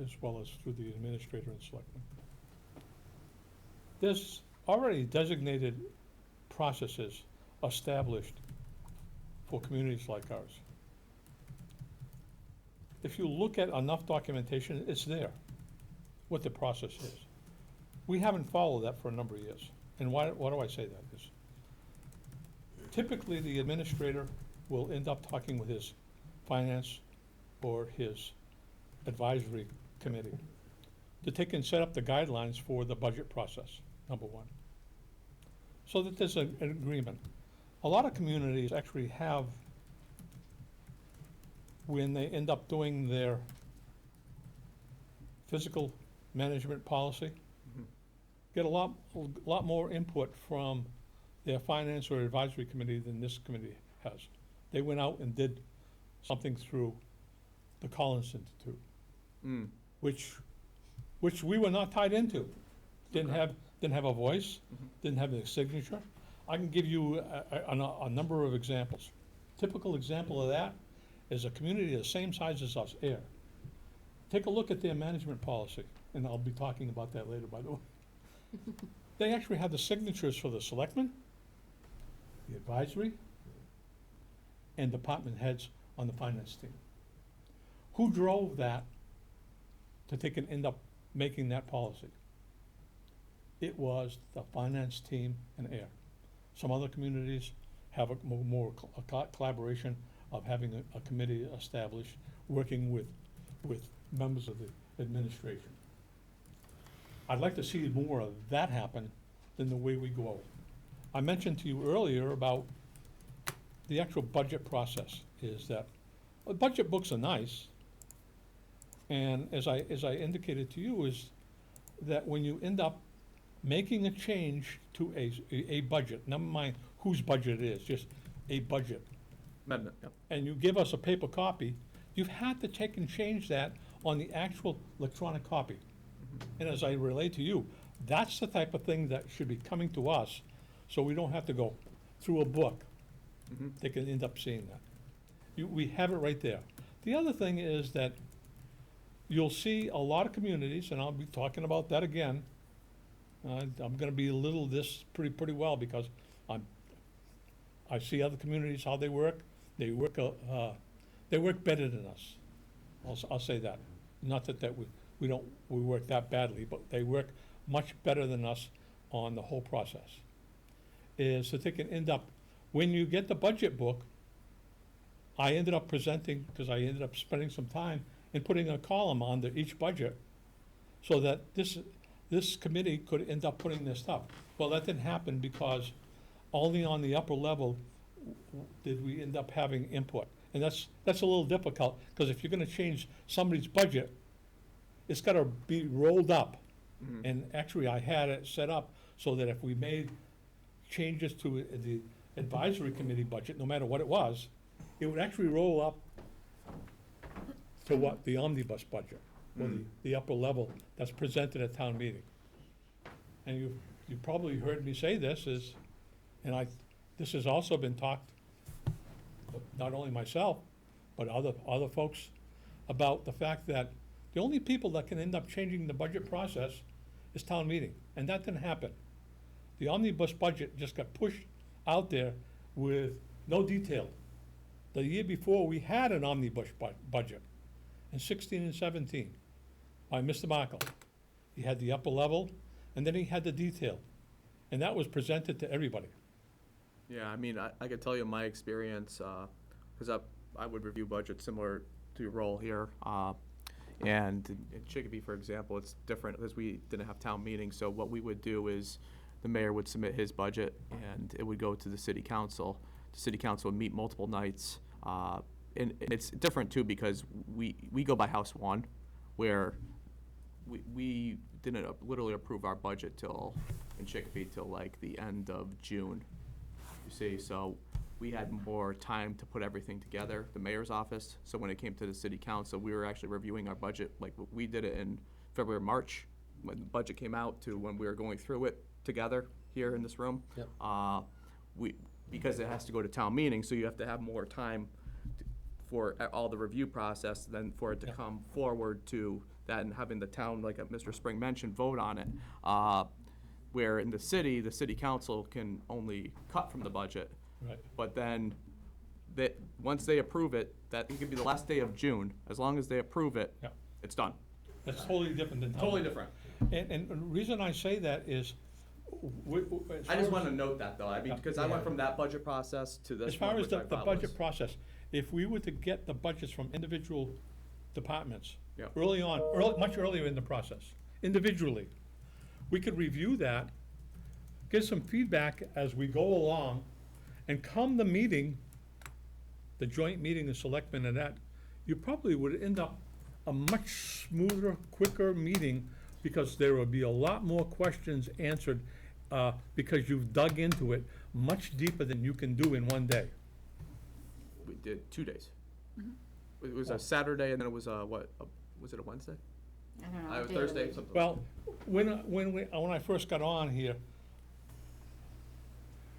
as well as through the administrator and selectmen. There's already designated processes established for communities like ours. If you look at enough documentation, it's there, what the process is. We haven't followed that for a number of years. And why do I say that? Is typically, the administrator will end up talking with his finance or his advisory committee to take and set up the guidelines for the budget process, number one. So that there's an agreement. A lot of communities actually have, when they end up doing their physical management policy, get a lot more input from their finance or advisory committee than this committee has. They went out and did something through the Collins Institute, which we were not tied into. Didn't have a voice, didn't have a signature. I can give you a number of examples. Typical example of that is a community the same size as us, Air. Take a look at their management policy, and I'll be talking about that later, by the way. They actually have the signatures for the selectmen, the advisory, and department heads on the finance team. Who drove that to take and end up making that policy? It was the finance team and Air. Some other communities have a more collaboration of having a committee established, working with members of the administration. I'd like to see more of that happen than the way we go. I mentioned to you earlier about the actual budget process is that budget books are nice. And as I indicated to you, is that when you end up making a change to a budget, never mind whose budget it is, just a budget, Amendment, yep. and you give us a paper copy, you've had to take and change that on the actual electronic copy. And as I relate to you, that's the type of thing that should be coming to us, so we don't have to go through a book. They can end up seeing that. We have it right there. The other thing is that you'll see a lot of communities, and I'll be talking about that again. I'm gonna be a little this pretty well, because I see other communities, how they work. They work better than us. I'll say that. Not that we work that badly, but they work much better than us on the whole process. Is that they can end up, when you get the budget book, I ended up presenting, because I ended up spending some time and putting a column under each budget, so that this committee could end up putting their stuff. Well, that didn't happen because only on the upper level did we end up having input. And that's a little difficult, because if you're gonna change somebody's budget, it's gotta be rolled up. And actually, I had it set up so that if we made changes to the advisory committee budget, no matter what it was, it would actually roll up to what the omnibus budget, or the upper level that's presented at town meeting. And you probably heard me say this this has also been talked, not only myself, but other folks, about the fact that the only people that can end up changing the budget process is town meeting, and that didn't happen. The omnibus budget just got pushed out there with no detail. The year before, we had an omnibus budget, in 16 and 17, by Mr. Markle. He had the upper level, and then he had the detail, and that was presented to everybody. Yeah, I mean, I could tell you my experience, because I would review budgets similar to your role here. And in Chicopee, for example, it's different because we didn't have town meetings. So what we would do is the mayor would submit his budget, and it would go to the city council. The city council would meet multiple nights. And it's different too, because we go by House 1, where we didn't literally approve our budget in Chicopee till like the end of June. You see, so we had more time to put everything together, the mayor's office. So when it came to the city council, we were actually reviewing our budget, like we did it in February, March, when the budget came out, to when we were going through it together here in this room. Yep. Because it has to go to town meeting, so you have to have more time for all the review process than for it to come forward to that, and having the town, like Mr. Spring mentioned, vote on it. Where in the city council can only cut from the budget. Right. But then, once they approve it, that it could be the last day of June, as long as they approve it, Yeah. it's done. That's totally different than town. Totally different. And the reason I say that is, I just want to note that though, I mean, because I went from that budget process to this as far one, as which I the thought budget was- process, if we were to get the budgets from individual departments, Yep. early on, much earlier in the process, individually, we could review that, get some feedback as we go along, and come the meeting, the joint meeting of selectmen and that, you probably would end up a much smoother, quicker meeting, because there would be a lot more questions answered, because you've dug into it much deeper than you can do in one day. We did 2 days. It was a Saturday, and then it was was it a Wednesday? I don't know. Thursday, something. Well, when I first got on here,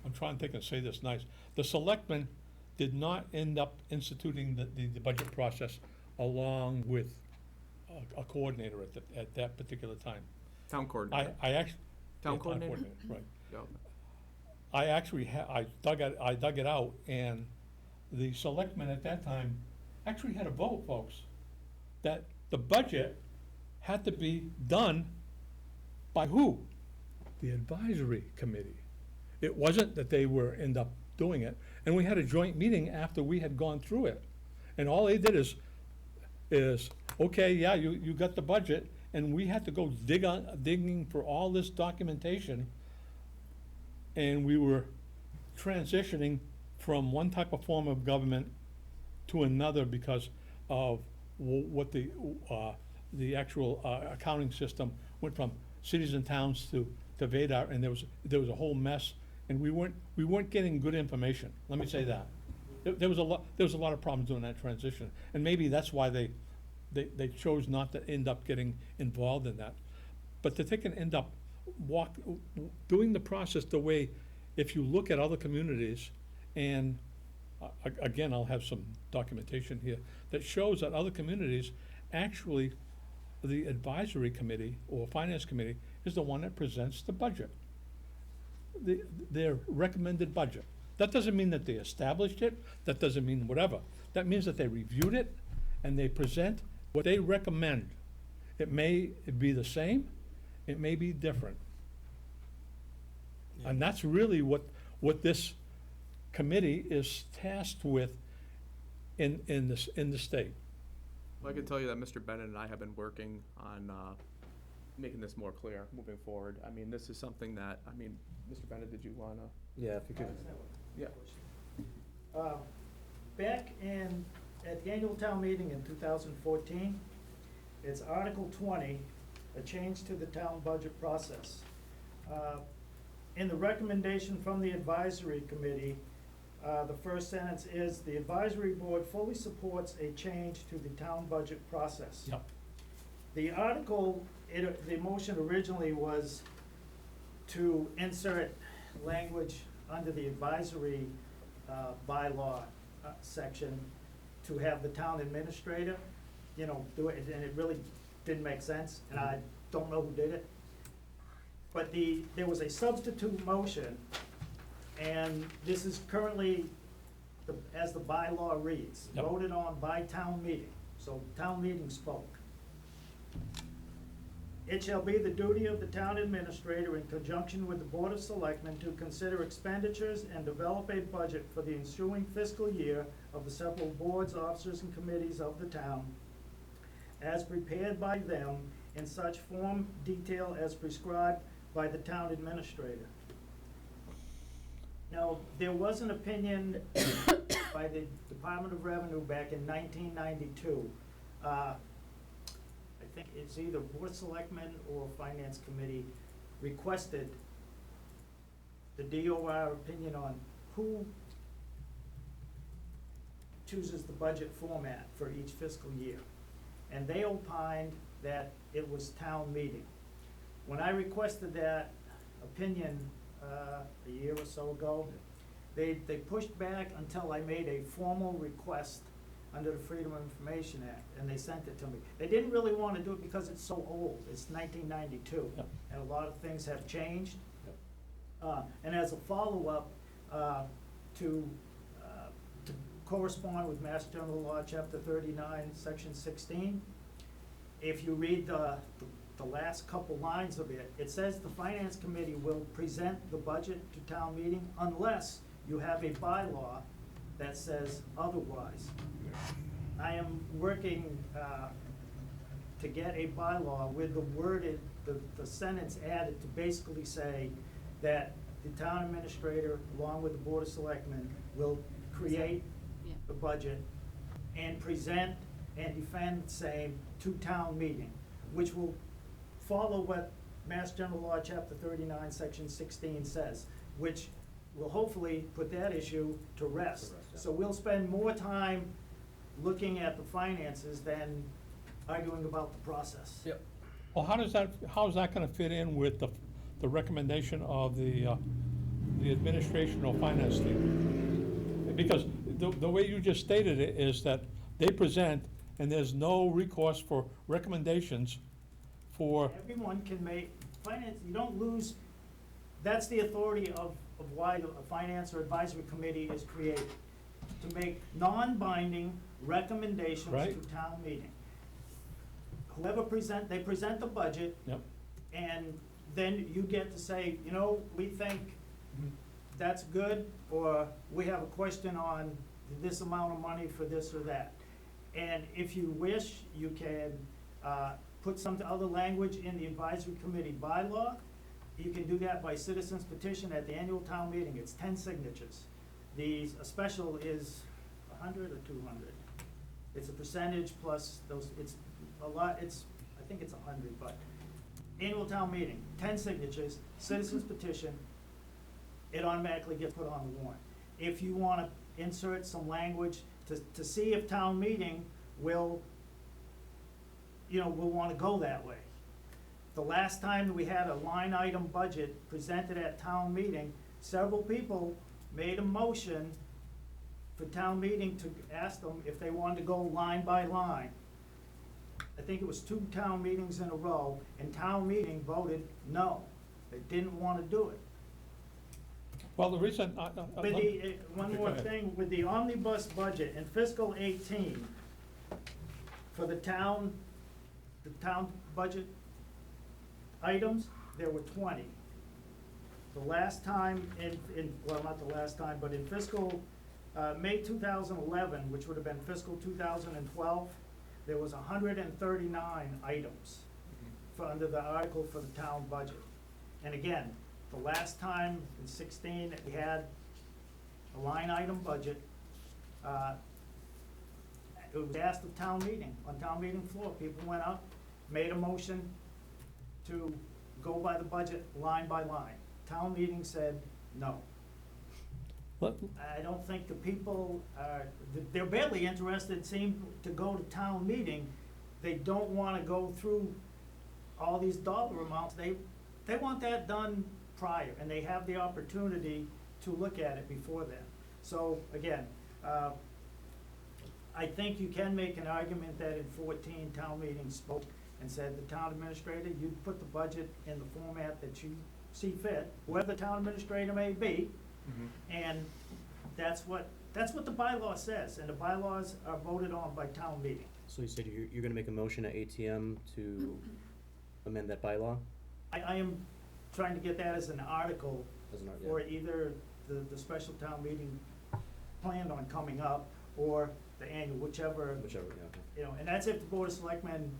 I'm trying to think and say this nice, the selectmen did not end up instituting the budget process along with a coordinator at that particular time. Town coordinator. I actually. Town yeah, coordinator? Right. Yeah. I actually I dug it out, and the selectmen at that time actually had a vote, folks, that the budget had to be done by who? The advisory committee. It wasn't that they were end up doing it, and we had a joint meeting after we had gone through it. And all they did is, okay, yeah, you got the budget, and we had to go digging for all this documentation, and we were transitioning from one type of form of government to another because of what the actual accounting system went from cities and towns to VEDAR, and there was a whole mess, and we weren't getting good information, let me say that. There was a lot of problems doing that transition, and maybe that's why they chose not to end up getting involved in that. But that they can end up doing the process the way, if you look at other communities, and again, I'll have some documentation here, that shows that other communities, actually, the advisory committee or finance committee is the one that presents the budget. Their recommended budget. That doesn't mean that they established it, that doesn't mean whatever. That means that they reviewed it and they present what they recommend. It may be the same, it may be different. And that's really what this committee is tasked with in the state. Well, I can tell you that Mr. Bennett and I have been working on making this more clear moving forward. I mean, this is something that, I mean, Mr. Bennett, did you wanna? Yeah, if you could. Yeah. Back at the annual town meeting in 2014, it's Article 20, a change to the town budget process. In the recommendation from the advisory committee, the first sentence is, "The advisory board fully supports a change to the town budget process." Yep. The article, the motion originally was to insert language under the advisory bylaw section to have the town administrator, do it, and it really didn't make sense, and I don't know who did it. But there was a substitute motion, and this is currently, as the bylaw reads, Yep. voted on by town meeting, so town meeting spoke. "It shall be the duty of the town administrator in conjunction with the Board of Selectmen to consider expenditures and develop a budget for the ensuing fiscal year of the several boards, officers, and committees of the town, as prepared by them in such form, detail as prescribed by the town administrator." Now, there was an opinion by the Department of Revenue back in 1992. I think it's either Board of Selectmen or Finance Committee requested the DOR opinion on who chooses the budget format for each fiscal year. And they opined that it was town meeting. When I requested that opinion a year or so ago, they pushed back until I made a formal request under the Freedom of Information Act, and they sent it to me. They didn't really want to do it because it's so old, it's 1992, Yep. and a lot of things have changed. Yep. And as a follow-up, to correspond with Mass General Law, Chapter 39, Section 16, if you read the last couple lines of it, it says the Finance Committee will present the budget to town meeting unless you have a bylaw that says otherwise. I am working to get a bylaw with the sentence added to basically say that the town administrator, along with the Board of Selectmen, will create Yeah. the budget and present and defend the same to town meeting, which will follow what Mass General Law, Chapter 39, Section 16 says, which will hopefully put that issue to rest. To rest, yeah. So we'll spend more time looking at the finances than arguing about the process. Yep. Well, how is that gonna fit in with the recommendation of the administration or finance team? Because the way you just stated it is that they present, and there's no recourse for recommendations for, Everyone can make, finance, you don't lose, that's the authority of why a finance or advisory committee is created, to make non-binding recommendations Right. to town meeting. They present the budget, yep, and then you get to say, we think that's good, or we have a question on this amount of money for this or that. And if you wish, you can put some other language in the advisory committee bylaw. You can do that by citizens petition at the annual town meeting. It's 10 signatures. A special is 100 or 200? It's a percentage plus those, it's a lot, I think it's 100, but annual town meeting, 10 signatures, citizens petition, it automatically gets put on the warrant. If you wanna insert some language to see if town meeting will wanna go that way. The last time that we had a line item budget presented at town meeting, several people made a motion for town meeting to ask them if they wanted to go line by line. I think it was 2 town meetings in a row, and town meeting voted no. They didn't wanna do it. Well, the reason, With the, one Okay, more go ahead. thing, with the omnibus budget in fiscal 18, for the town budget items, there were 20. The last time well, not the last time, but in fiscal, May 2011, which would have been fiscal 2012, there was 139 items for, under the article for the town budget. And again, the last time in 16 that we had a line item budget, it was asked at town meeting, on town meeting floor, people went up, made a motion to go by the budget line by line. Town meeting said no. I don't think the people are, they're barely interested, seem to go to town meeting. They don't wanna go through all these dollar amounts. They want that done prior, and they have the opportunity to look at it before then. So, again, I think you can make an argument that in 14, town meeting spoke and said, the town administrator, you put the budget in the format that you see fit, whoever the town administrator may be, and that's what the bylaw says, and the bylaws are voted on by town meeting. So you said you're gonna make a motion at ATM to amend that bylaw? I am trying to get that as an article As an art, for yeah. either the special town meeting planned on coming up, or the annual, whichever, Whichever, yeah, okay. and that's if the Board of Selectmen,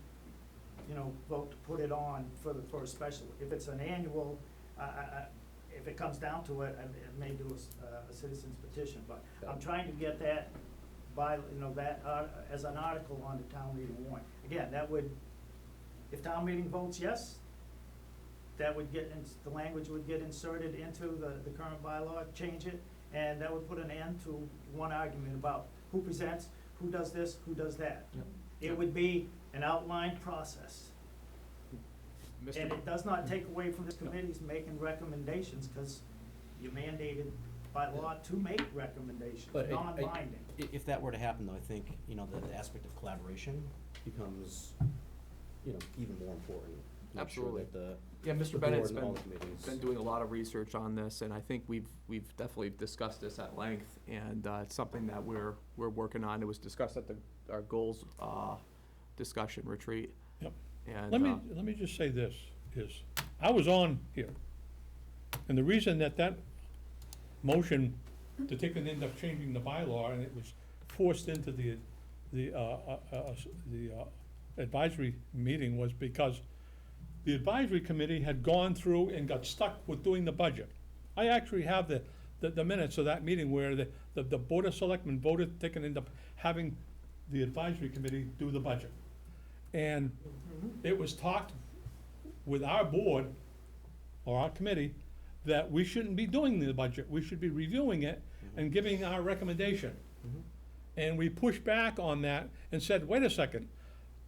vote to put it on for a special. If it's an annual, if it comes down to it, I may do a citizen's petition, but I'm trying to get that as an article on the town meeting warrant. Again, that would, if town meeting votes yes, that would the language would get inserted into the current bylaw, change it, and that would put an end to one argument about who presents, who does this, who does that. Yep. It would be an outlined process. Mr. And it does not take away from this committee's making recommendations, because you're mandated by law to make recommendations, But non-binding. If that were to happen, though, I think, the aspect of collaboration becomes, even more important. to make sure Absolutely. that the Yeah, Mr. the Bennett's board and all been, the committees- been doing a lot of research on this, and I think we've definitely discussed this at length, and it's something that we're working on. It was discussed at our goals discussion retreat. Yep. And let me just say this, is, I was on here, and the reason that motion to take and end up changing the bylaw, and it was forced into the advisory meeting, was because the advisory committee had gone through and got stuck with doing the budget. I actually have the minutes of that meeting where the Board of Selectmen voted, they can end up having the advisory committee do the budget. And it was talked with our board, or our committee, that we shouldn't be doing the budget, we should be reviewing it and giving our recommendation. And we pushed back on that and said, wait a second,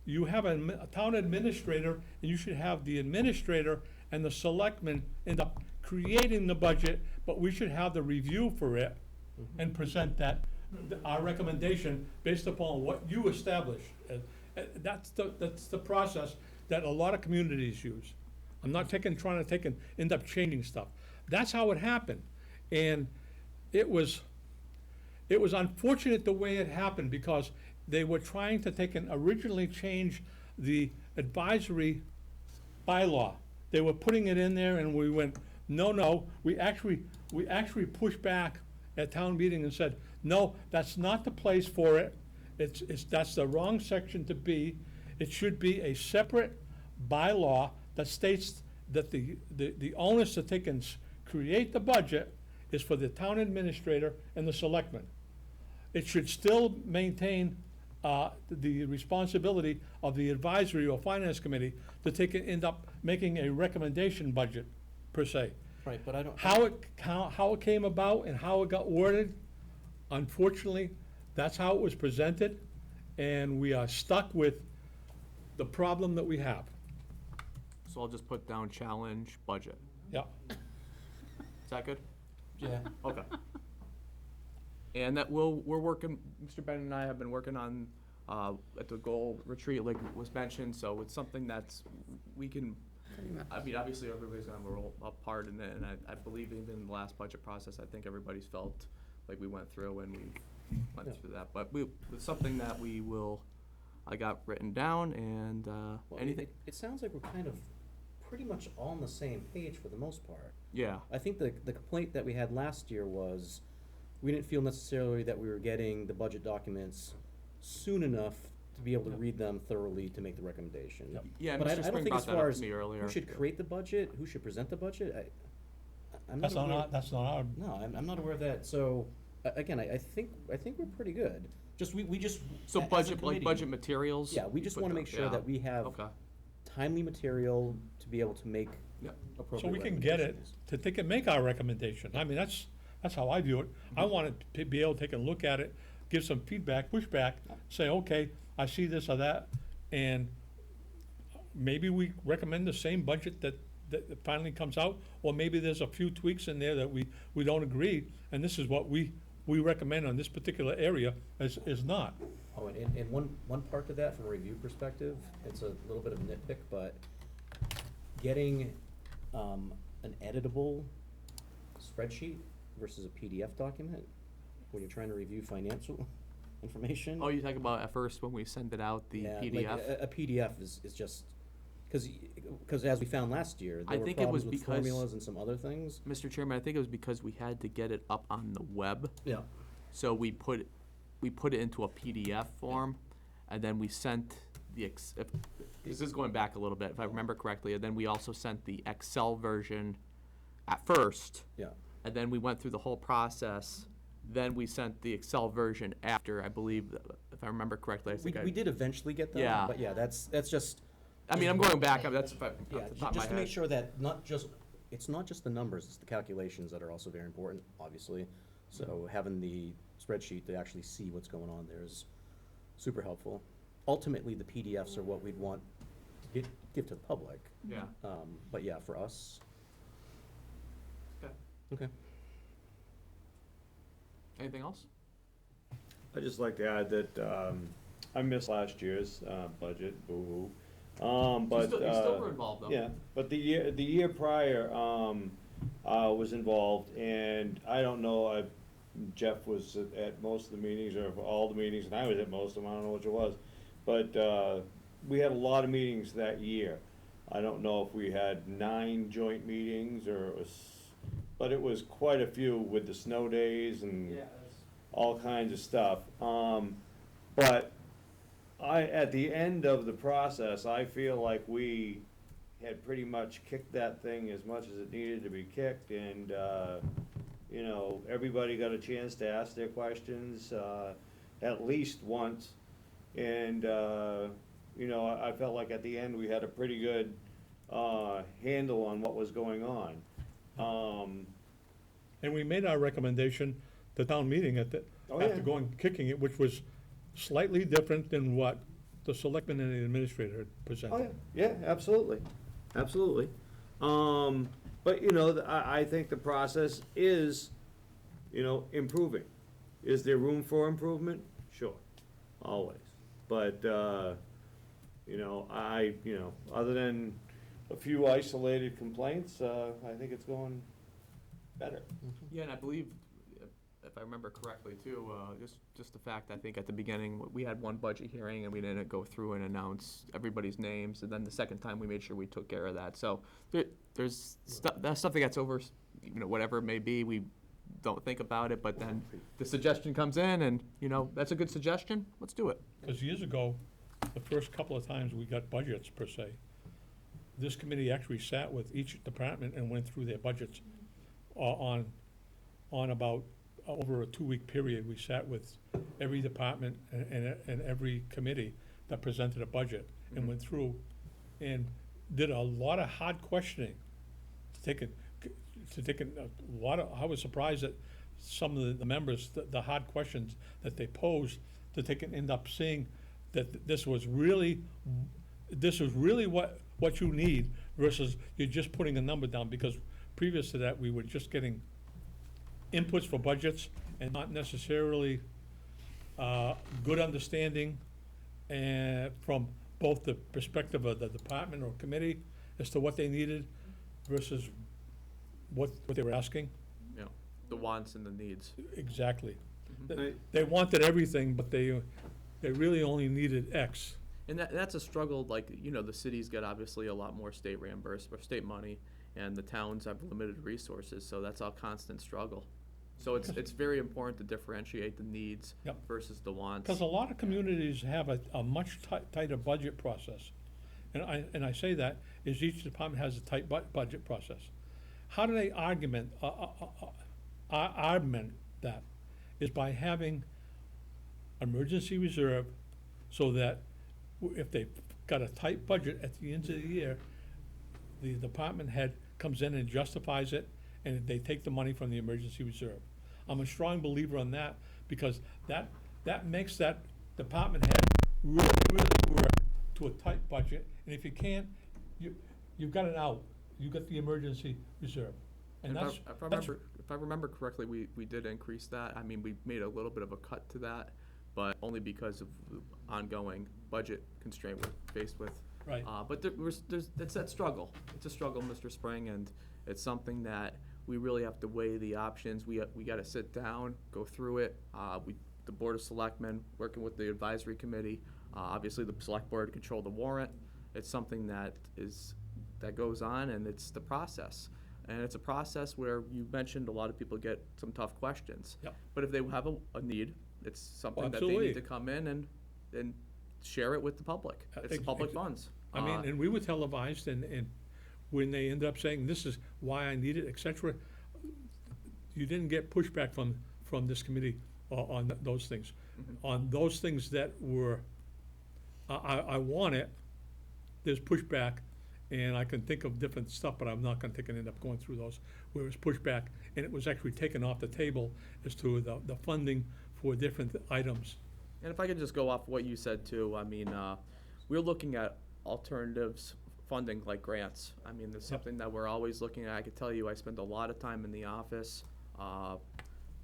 you have a town administrator, and you should have the administrator and the selectmen end up creating the budget, but we should have the review for it and present our recommendation based upon what you established. That's the process that a lot of communities use. I'm not trying to end up changing stuff. That's how it happened. And it was unfortunate the way it happened, because they were trying to originally change the advisory bylaw. They were putting it in there, and we went, no, we actually pushed back at town meeting and said, no, that's not the place for it. That's the wrong section to be. It should be a separate bylaw that states that the onus to create the budget is for the town administrator and the selectmen. it should still maintain the responsibility of the advisory or finance committee to end up making a recommendation budget, per se. Right, but I don't. How it came about and how it got worded, unfortunately, that's how it was presented, and we are stuck with the problem that we have. So I'll just put down challenge budget. Yeah, Is that good? Yeah. Okay. And that we're working, Mr. Bennett and I have been working on, at the goal retreat, like was mentioned, so it's something that's, we can, I mean, obviously, everybody's gonna have a role, a part in it, and I believe even in the last budget process, I think everybody's felt like we went through and we went through that, but it's something that I got written down, and, Well, anything, it sounds like we're kind of pretty much all on the same page for the most part. yeah, I think the complaint that we had last year was, we didn't feel necessarily that we were getting the budget documents soon enough to be able to read them thoroughly to make the recommendation. Yep. yeah, But I Mr. don't Spring think brought as that far up as to me earlier. who should create the budget, who should present the budget, I'm not that's not aware. our, that's not our, No, I'm not aware of that, so, again, I think we're pretty good. Just, we just. So as a budget, like committee- budget materials? Yeah, we you just put wanna the- make sure yeah. that we have Okay, timely material to be able to make yeah, appropriate so we can get it, recommendations. to take and make our recommendation. I mean, that's how I view it. I want it to be able to take a look at it, give some feedback, pushback, say, okay, I see this or that, and maybe we recommend the same budget that finally comes out, or maybe there's a few tweaks in there that we don't agree, and this is what we recommend on this particular area is not. Oh, and one part to that, from a review perspective, it's a little bit of a nitpick, but getting an editable spreadsheet versus a PDF document, when you're trying to review financial information. oh, you talk about at first when we send it out, the yeah, PDF? Like a PDF is just, because as we found last year, I there were think it was problems with because- formulas and some other things. Mr. Chairman, I think it was because we had to get it up on the web, Yeah. so we put it into a PDF form, and then we sent this is going back a little bit, if I remember correctly, and then we also sent the Excel version at first, Yeah. and then we went through the whole process, then we sent the Excel version after, I believe, if I remember correctly, I think We did eventually get that, Yeah. but yeah, that's just, I mean, I'm going back, that's if I, off yeah, the top of my just to make head. sure that it's not just the numbers, it's the calculations that are also very important, obviously. So having the spreadsheet to actually see what's going on there is super helpful. Ultimately, the PDFs are what we'd want to give to the public, Yeah, but yeah, for us. Okay. Okay. Anything else? I'd just like to add that, I missed last year's, budget, boo-hoo. But, You still were involved, though. yeah, but the year prior, was involved, and I don't know, Jeff was at most of the meetings, or all the meetings, and I was at most of them, I don't know which it was. But, we had a lot of meetings that year. I don't know if we had 9 joint meetings, or it was, but it was quite a few with the snow days and all kinds of stuff. But at the end of the process, I feel like we had pretty much kicked that thing as much as it needed to be kicked, and, you know, everybody got a chance to ask their questions, at least once. And, you know, I felt like at the end, we had a pretty good, handle on what was going on. And we made our recommendation, the town meeting Oh, after yeah. going, kicking it, which was slightly different than what the selectmen and the administrator had Oh, presented. yeah, absolutely, absolutely. But, you know, I think the process is, you know, improving. Is there room for improvement? Sure, always. But, you know, other than a few isolated complaints, I think it's going better. Yeah, and I believe, if I remember correctly too, just the fact, I think at the beginning, we had one budget hearing and we didn't go through and announce everybody's names, and then the second time, we made sure we took care of that. So there's stuff, that's stuff that gets over, you know, whatever it may be, we don't think about it, but then the suggestion comes in and, you know, that's a good suggestion, let's do it. Because years ago, the first couple of times we got budgets per se, this committee actually sat with each department and went through their budgets on about over a 2-week period, we sat with every department and every committee that presented a budget and went through and did a lot of hard questioning I was surprised at some of the members, the hard questions that they posed, that they can end up seeing that this was really what you need versus you're just putting a number down, because previous to that, we were just getting inputs for budgets and not necessarily good understanding and from both the perspective of the department or committee as to what they needed versus what they were asking. You know, the wants and the needs. Exactly. I- They wanted everything, but they really only needed X. And that's a struggle, like, you know, the city's got obviously a lot more state reimbursement, or state money, and the towns have limited resources, so that's a constant struggle. So it's very important to differentiate the needs Yep. versus the wants. Because a lot of communities have a much tighter budget process. And I say that is each department has a tight budget process. How do they augment that? Is by having emergency reserve so that if they've got a tight budget at the end of the year, the department head comes in and justifies it, and they take the money from the emergency reserve. I'm a strong believer on that, because that makes that department head really work to a tight budget, and if you can't, you've got an out, you've got the emergency reserve. And And that's, if I remember correctly, we did increase that. I mean, we made a little bit of a cut to that, but only because of the ongoing budget constraint we're faced with. right. But it's that struggle. It's a struggle, Mr. Spring, and it's something that we really have to weigh the options. We gotta sit down, go through it. The Board of Selectmen, working with the advisory committee, obviously the select board control the warrant. It's something that goes on, and it's the process. And it's a process where you mentioned a lot of people get some tough questions. Yep. But if they have a need, it's something that they Absolutely. need to come in and share it with the public. It's public funds. I mean, and we were televised, and when they ended up saying, this is why I need it, et cetera, you didn't get pushback from this committee on those things. On those things that were, I want it, there's pushback, and I can think of different stuff, but I'm not gonna end up going through those, where it's pushback, and it was actually taken off the table as to the funding for different items. And if I could just go off what you said too, I mean, we're looking at alternatives funding like grants. I mean, there's something that we're always looking at. I could tell you, I spend a lot of time in the office,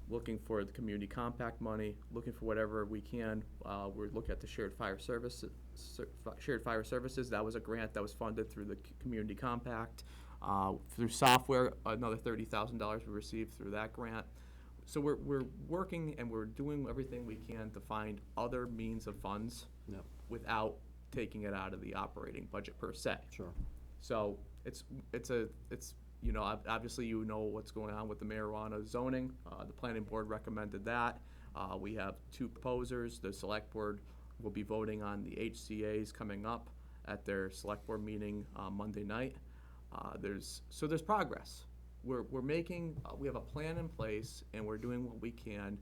looking for the community compact money, looking for whatever we can. We're looking at the shared fire services. That was a grant that was funded through the community compact. Through software, another $30,000 we received through that grant. So we're working and we're doing everything we can to find other means of funds Yep. without taking it out of the operating budget per se. Sure. So it's you know, obviously you know what's going on with the marijuana zoning. The planning board recommended that. We have 2 proposers. The select board will be voting on the HCA's coming up at their select board meeting Monday night. There's progress. We're making, we have a plan in place, and we're doing what we can.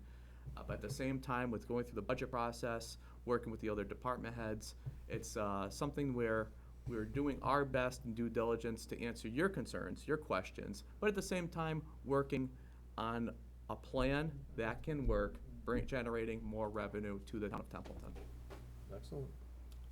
But at the same time, with going through the budget process, working with the other department heads, it's something where we're doing our best in due diligence to answer your concerns, your questions, but at the same time, working on a plan that can work, generating more revenue to the town of Templeton. Excellent.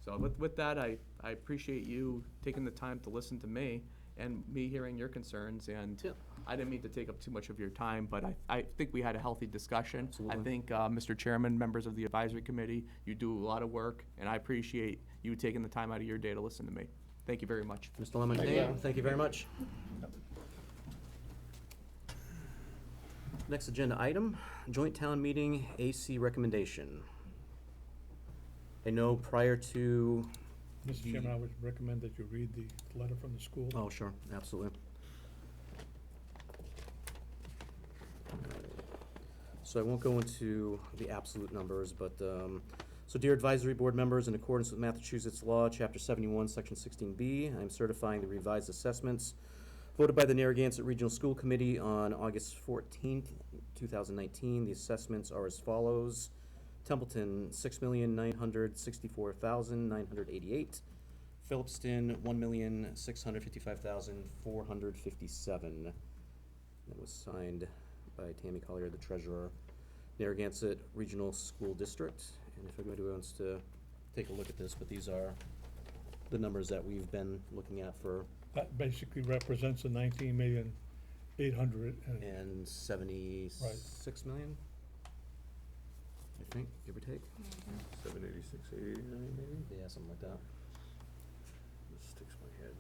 So with that, I appreciate you taking the time to listen to me and me hearing your concerns, and Yeah. I didn't mean to take up too much of your time, but I think we had a healthy discussion. Absolutely. I think, Mr. Chairman, members of the advisory committee, you do a lot of work, and I appreciate you taking the time out of your day to listen to me. Thank you very much. Mr. Lamontagne, thank you very much. Next agenda item, joint town meeting AC recommendation. I know prior to, Mr. Chairman, I would recommend that you read the letter from the school. oh, sure, absolutely. So I won't go into the absolute numbers, but, so dear advisory board members, in accordance with Massachusetts law, chapter 71, section 16B, I'm certifying the revised assessments Voted by the Narragansett Regional School Committee on August 14th, 2019. The assessments are as follows. Templeton, 6,964,988. Phillipston, 1,655,457. That was signed by Tammy Collier, the treasurer, Narragansett Regional School District. And if anybody wants to take a look at this, but these are the numbers that we've been looking at for That basically represents the 19,800,000 and 76 million, I think, give or take. 786, 89 maybe? Yeah, something like that. This sticks my head.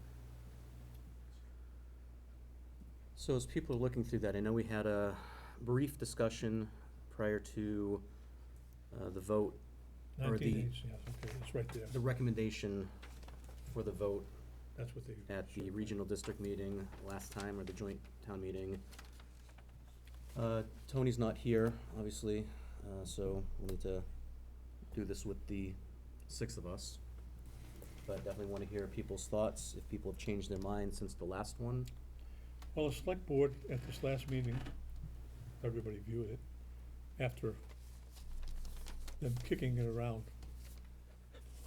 So as people are looking through that, I know we had a brief discussion prior to the vote, or 19 the, days, yes, okay, it's right there. the recommendation for the vote That's what they. at the regional district meeting last time, or the joint town meeting. Tony's not here, obviously, so we'll need to do this with the 6 of us. But definitely want to hear people's thoughts, if people have changed their minds since the last one. Well, the select board at this last meeting, everybody viewed it, after them kicking it around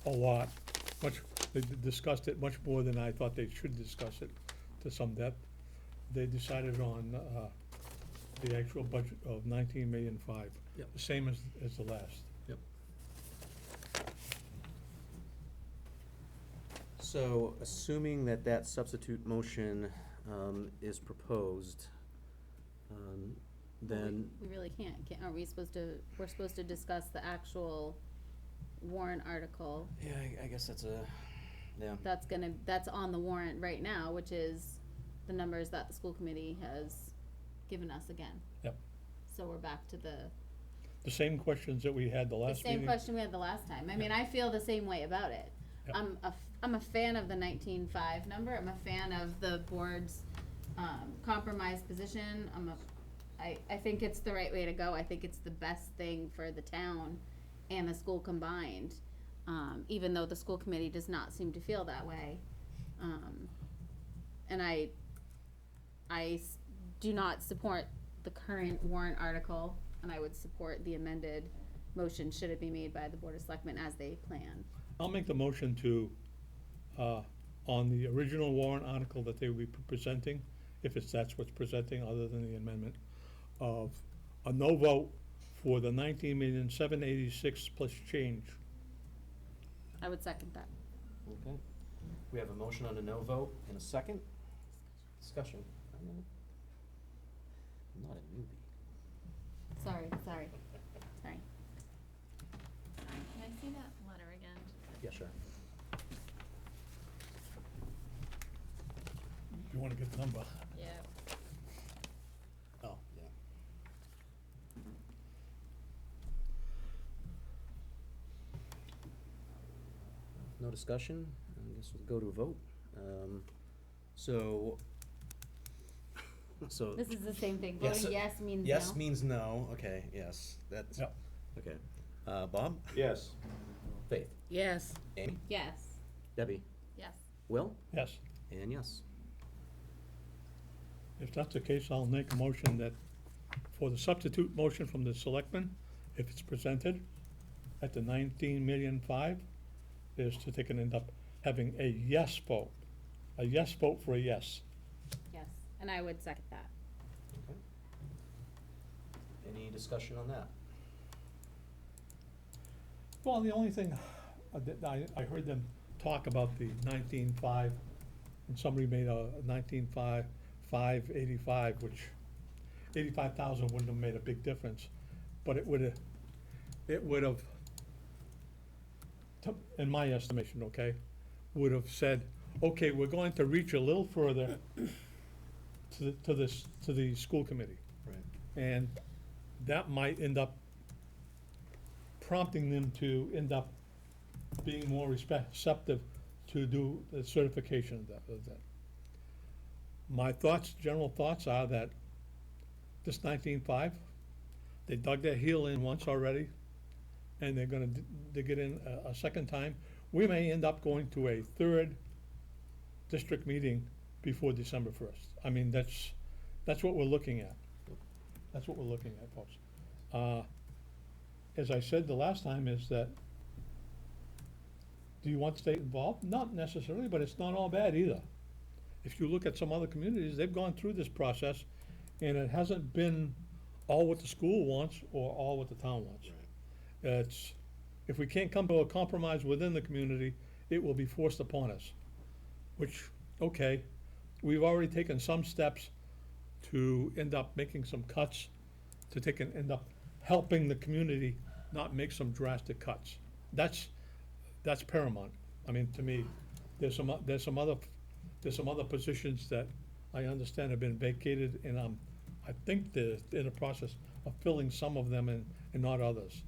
a lot, they discussed it much more than I thought they should discuss it to some depth. They decided on, the actual budget of 19,500,000. Yep. The same as the last. Yep. So, assuming that that substitute motion is proposed, then, We really can't, aren't we supposed to, we're supposed to discuss the actual warrant article yeah, I guess that's a, yeah. that's on the warrant right now, which is the numbers that the school committee has given us again. Yep. So we're back to the The same questions that we had the last meeting. same question we had the last time. I mean, I feel the same way about it. Yep. I'm a fan of the 19.5 number. I'm a fan of the board's compromise position. I think it's the right way to go. I think it's the best thing for the town and the school combined, even though the school committee does not seem to feel that way. And I do not support the current warrant article, and I would support the amended motion should it be made by the Board of Selectmen as they plan. I'll make the motion to, on the original warrant article that they will be presenting, if that's what's presenting, other than the amendment, of a no vote for the 19,786,000 plus change. I would second that. Okay. We have a motion on a no vote and a second. Discussion. I'm not a newbie. Sorry. Can I see that letter again? Yeah, sure. If you wanna get the number. Yeah. Oh, yeah. No discussion? I guess we'll go to a vote. So, This is the same thing. Yes, Voting yes means no. yes means no. Okay, yes, that's, Yep. okay. Bob? Yes. Faith? Yes. Amy? Yes. Debbie? Yes. Will? Yes. And yes. If that's the case, I'll make a motion that, for the substitute motion from the selectmen, if it's presented at the 19,500,000, is to take and end up having a yes vote. A yes vote for a yes. Yes. And I would second that. Okay. Any discussion on that? Well, the only thing, I heard them talk about the 19,500,000, and somebody made a 19,585, which 85,000 wouldn't have made a big difference, but it would have, in my estimation, okay, would have said, okay, we're going to reach a little further to the school committee. Right. And that might end up prompting them to end up being more receptive to do the certification of that. My thoughts, general thoughts are that this 19.5, they dug their heel in once already, and they're gonna dig it in a second time. We may end up going to a third district meeting before December 1st. I mean, that's what we're looking at. That's what we're looking at, folks. As I said the last time, is that, do you want state involved? Not necessarily, but it's not all bad either. If you look at some other communities, they've gone through this process, and it hasn't been all what the school wants or all what the town wants. It's, if we can't come to a compromise within the community, it will be forced upon us. Which, okay, we've already taken some steps to end up making some cuts, end up helping the community not make some drastic cuts. That's paramount. I mean, to me, there's some other positions that I understand have been vacated, and I think they're in the process of filling some of them and not others.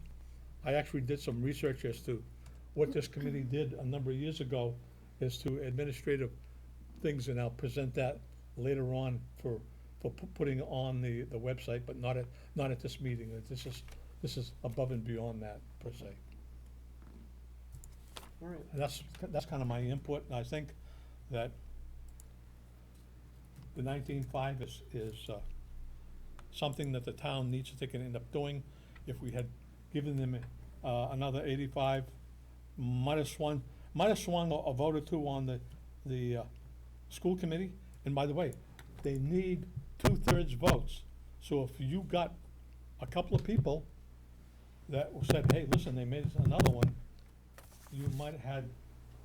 I actually did some research as to what this committee did a number of years ago as to administrative things, and I'll present that later on for putting on the website, but not at this meeting. This is above and beyond that, per se. All right. And that's kind of my input, and I think that the 19.5 is something that the town needs to take and end up doing. If we had given them another 85, might have swung a vote or two on the school committee. And by the way, they need 2/3 votes. So if you got a couple of people that said, hey, listen, they made another one, you might have had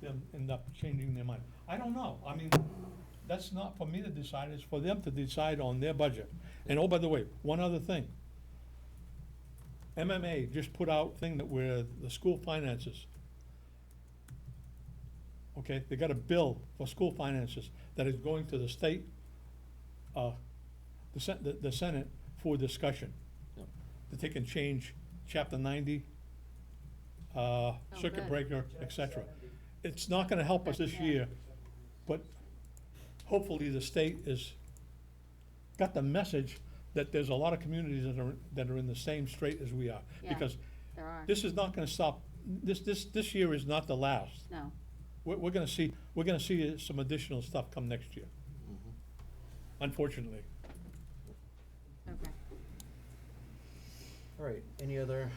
them end up changing their mind. I don't know. I mean, that's not for me to decide, it's for them to decide on their budget. And oh, by the way, one other thing. MMA just put out a thing that where the school finances, okay, they got a bill for school finances that is going to the state, the Senate for discussion. Yep. That they can change chapter 90, circuit good. breaker, et cetera. It's not gonna help us this year, but hopefully the state is, got the message that there's a lot of communities that are in the same strait as we are. Yeah. Because There are. this is not gonna stop, this year is not the last. No. We're gonna see some additional stuff come next year, unfortunately. Okay. All right, any other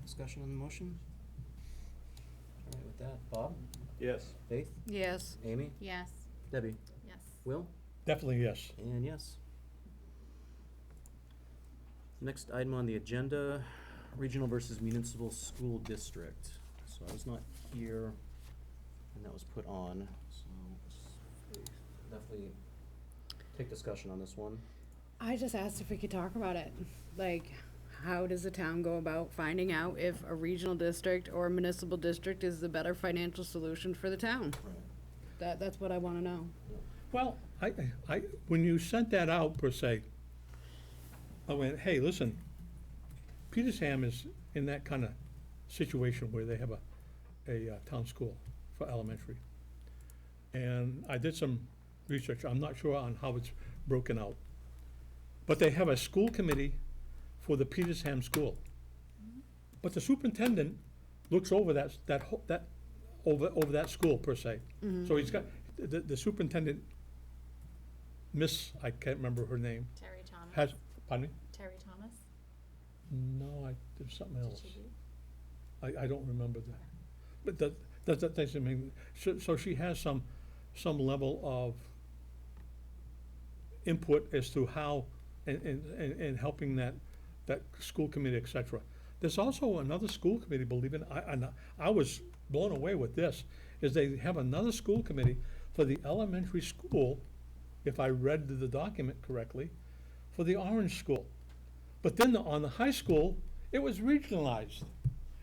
discussion on the motion? All right, with that, Bob, Yes. Faith, Yes. Amy, Yes. Debbie, Yes. Will, Definitely yes. and yes. Next item on the agenda, regional versus municipal school district. So I was not here when that was put on, so let's definitely take discussion on this one. I just asked if we could talk about it. Like, how does the town go about finding out if a regional district or a municipal district is the better financial solution for the town? That's what I wanna know. Well, when you sent that out, per se, I went, hey, listen, Petersham is in that kind of situation where they have a town school for elementary. And I did some research, I'm not sure on how it's broken out. But they have a school committee for the Petersham school. But the superintendent looks over over that school, per se. So he's got, the superintendent, I can't remember her name, Terry Thomas. has, pardon me? Terry Thomas. No, there's something else. TCTV? I don't remember that. But that doesn't mean, so she has some level of input as to how, and helping that school committee, et cetera. There's also another school committee, believe it, and I was blown away with this, is they have another school committee for the elementary school, if I read the document correctly, for the Orange School. But then on the high school, it was regionalized.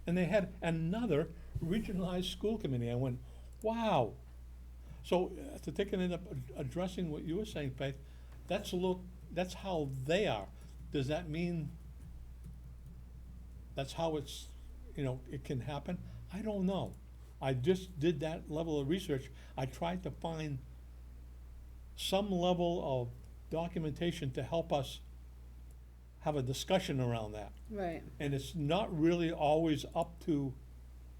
And they had another regionalized school committee. I went, wow. So to take and end up addressing what you were saying, Faith, that's how they are. Does that mean that's how it's, it can happen? I don't know. I just did that level of research. I tried to find some level of documentation to help us have a discussion around that. Right. And it's not really always up to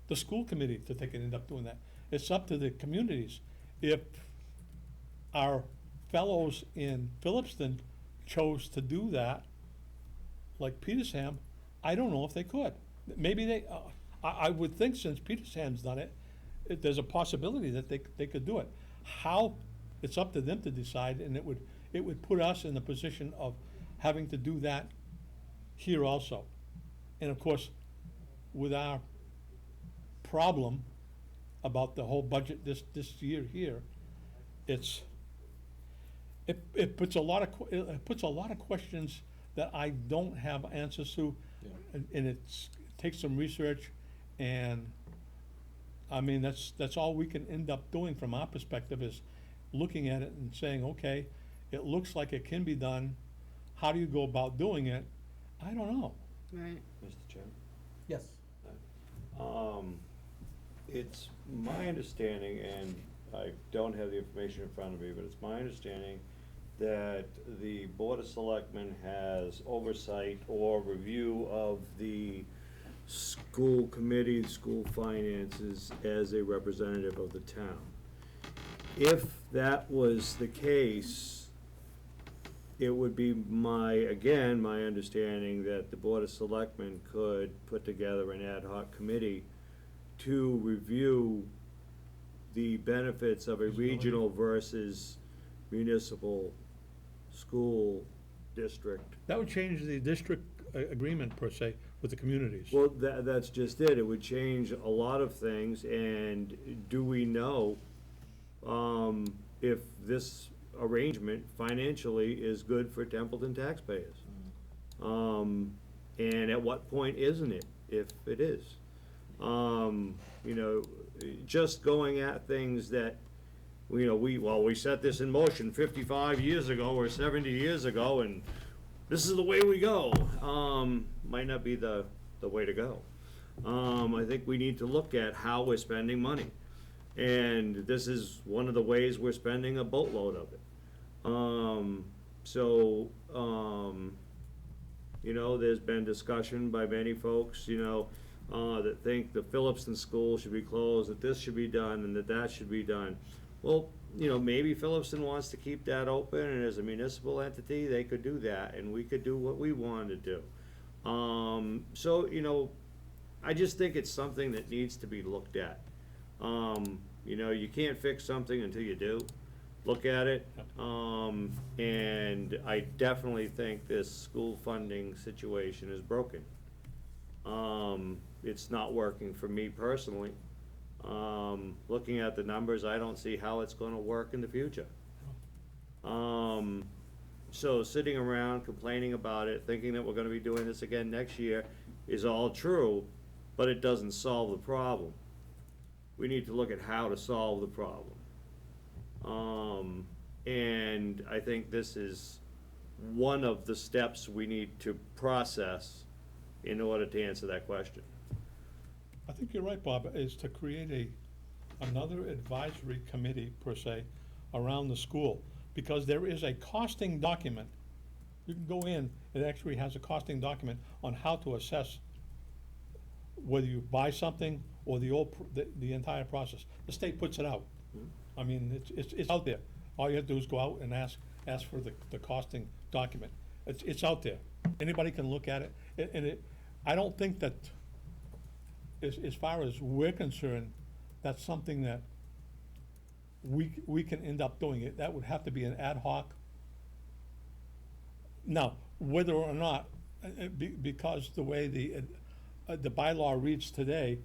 the school committee to take and end up doing that. It's up to the communities. If our fellows in Phillipston chose to do that, like Petersham, I don't know if they could. Maybe they, I would think since Petersham's done it, there's a possibility that they could do it. How, it's up to them to decide, and it would put us in the position of having to do that here also. And of course, with our problem about the whole budget this year here, it puts a lot of questions that I don't have answers to, and it takes some research, and I mean, that's all we can end up doing from our perspective, is looking at it and saying, okay, it looks like it can be done. How do you go about doing it? I don't know. Right. Mr. Chairman? Yes. It's my understanding, and I don't have the information in front of me, but it's my understanding that the Board of Selectmen has oversight or review of the school committee, school finances as a representative of the town. If that was the case, it would be my understanding that the Board of Selectmen could put together an ad hoc committee to review the benefits of a regional versus municipal school district. That would change the district agreement per se with the communities. Well, that's just it. It would change a lot of things, and do we know, if this arrangement financially is good for Templeton taxpayers? And at what point isn't it, if it is? You know, just going at things that, you know, we set this in motion 55 years ago or 70 years ago, and this is the way we go, might not be the way to go. I think we need to look at how we're spending money. And this is one of the ways we're spending a boatload of it. You know, there's been discussion by many folks, you know, that think the Phillipston school should be closed, that this should be done, and that should be done. Well, you know, maybe Phillipston wants to keep that open, and as a municipal entity, they could do that, and we could do what we wanted to do. So, you know, I just think it's something that needs to be looked at. You know, you can't fix something until you do. Look at it, and I definitely think this school funding situation is broken. It's not working for me personally. Looking at the numbers, I don't see how it's gonna work in the future. So sitting around complaining about it, thinking that we're gonna be doing this again next year is all true, but it doesn't solve the problem. We need to look at how to solve the problem. And I think this is one of the steps we need to process in order to answer that question. I think you're right, Bob, is to create another advisory committee, per se, around the school, because there is a costing document. You can go in, it actually has a costing document on how to assess whether you buy something or the entire process. The state puts it out. I mean, it's out there. All you have to do is go out and ask for the costing document. It's out there. Anybody can look at it, I don't think that, as far as we're concerned, that's something that we can end up doing it. That would have to be an ad hoc. Now, whether or not, because the way the bylaw reads today,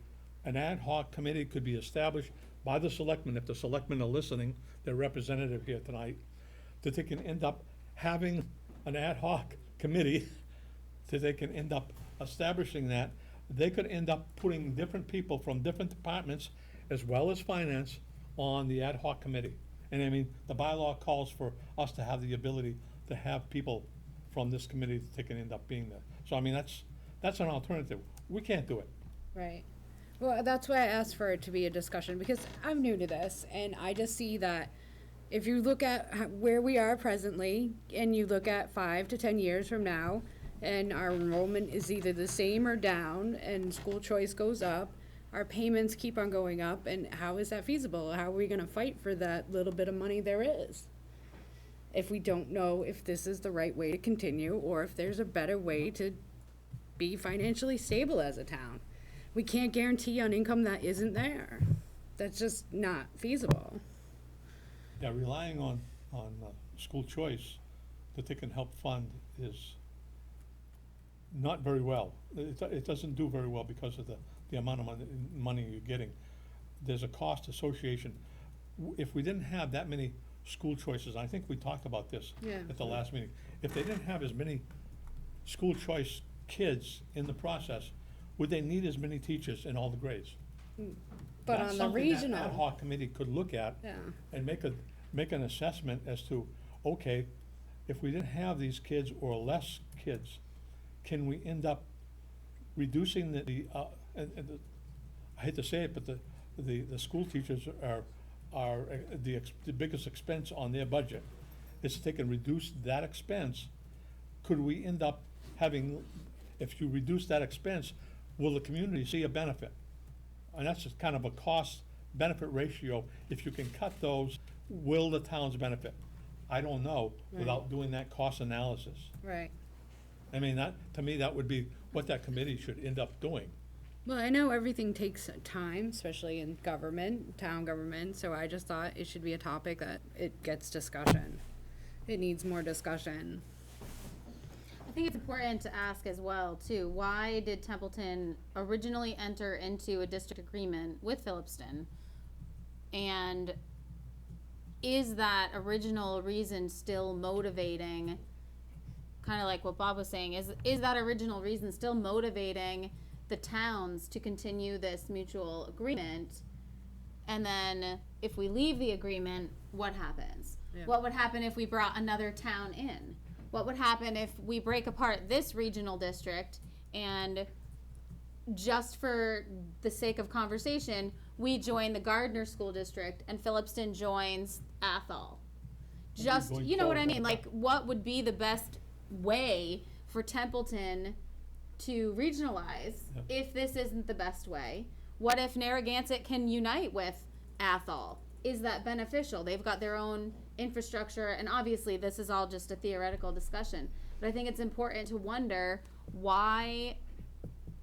an ad hoc committee could be established by the selectmen, if the selectmen are listening, their representative here tonight, that they can end up having an ad hoc committee, that they can end up establishing that. They could end up putting different people from different departments, as well as finance, on the ad hoc committee. And I mean, the bylaw calls for us to have the ability to have people from this committee that can end up being there. So I mean, that's an alternative. We can't do it. Right. Well, that's why I asked for it to be a discussion, because I'm new to this, and I just see that if you look at where we are presently, and you look at 5 to 10 years from now, and our enrollment is either the same or down, and school choice goes up, our payments keep on going up, and how is that feasible? How are we gonna fight for that little bit of money there is? if we don't know if this is the right way to continue, or if there's a better way to be financially stable as a town. We can't guarantee an income that isn't there. That's just not feasible. Yeah, relying on school choice that they can help fund is not very well. It doesn't do very well because of the amount of money you're getting. There's a cost association. If we didn't have that many school choices, I think we talked about this Yeah. at the last meeting. If they didn't have as many school choice kids in the process, would they need as many teachers in all the grades? But That's on the something that regional, ad hoc committee could look at yeah, and make an assessment as to, okay, if we didn't have these kids or less kids, can we end up reducing I hate to say it, but the school teachers are the biggest expense on their budget. Is if they can reduce that expense, could we end up having, if you reduce that expense, will the community see a benefit? And that's just kind of a cost-benefit ratio. If you can cut those, will the towns benefit? I don't know without doing that cost analysis. right. I mean, to me, that would be what that committee should end up doing. Well, I know everything takes time, especially in government, town government, so I just thought it should be a topic that it gets discussion. It needs more discussion. I think it's important to ask as well, too, why did Templeton originally enter into a district agreement with Phillipston? And is that original reason still motivating, kind of like what Bob was saying, is that original reason still motivating the towns to continue this mutual agreement? And then if we leave the agreement, what happens? Yeah. What would happen if we brought another town in? What would happen if we break apart this regional district and, just for the sake of conversation, we join the Gardner School District and Phillipston joins Athol? Just, Going you know what I forward. mean? Like, what would be the best way for Templeton to regionalize Yep. if this isn't the best way? What if Narragansett can unite with Athol? Is that beneficial? They've got their own infrastructure, and obviously this is all just a theoretical discussion, but I think it's important to wonder why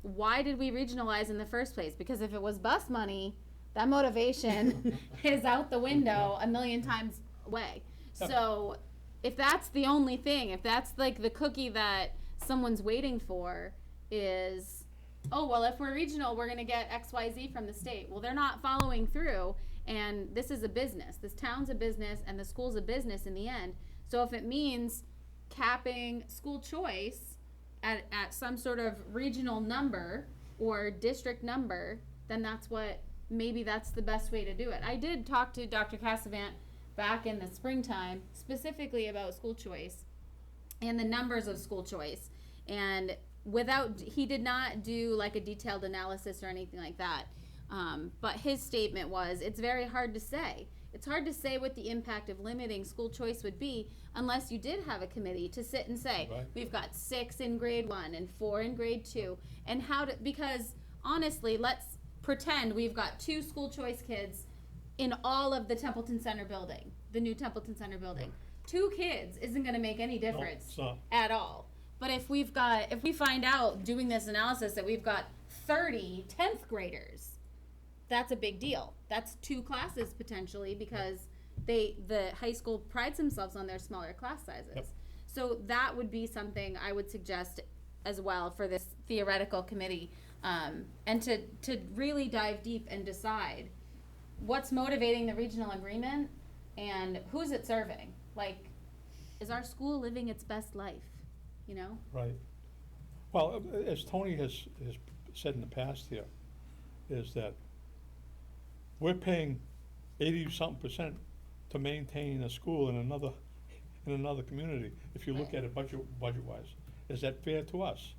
did we regionalize in the first place? Because if it was bus money, that motivation is out the window a million times away. So if that's the only thing, if that's like the cookie that someone's waiting for is, oh, well, if we're regional, we're gonna get XYZ from the state. Well, they're not following through, and this is a business. This town's a business, and the school's a business in the end. So if it means capping school choice at some sort of regional number or district number, then maybe that's the best way to do it. I did talk to Dr. Cassavant back in the springtime specifically about school choice and the numbers of school choice, and he did not do like a detailed analysis or anything like that, but his statement was, it's very hard to say. It's hard to say what the impact of limiting school choice would be unless you did have a committee to sit and say, Right. we've got 6 in grade 1 and 4 in grade 2, and because honestly, let's pretend we've got 2 school choice kids in all of the Templeton Center building, the new Templeton Center building. 2 kids isn't gonna make any difference it's not. at all. But if we find out doing this analysis that we've got 30 10th graders, that's a big deal. That's 2 classes potentially, because the high school prides themselves on their smaller class sizes. Yep. So that would be something I would suggest as well for this theoretical committee, and to really dive deep and decide what's motivating the regional agreement and who's it serving. Like, is our school living its best life? You know? Right. Well, as Tony has said in the past here, is that we're paying 80-something% to maintain a school in another community, if you look Right. at it budget-wise. Is that fair to us?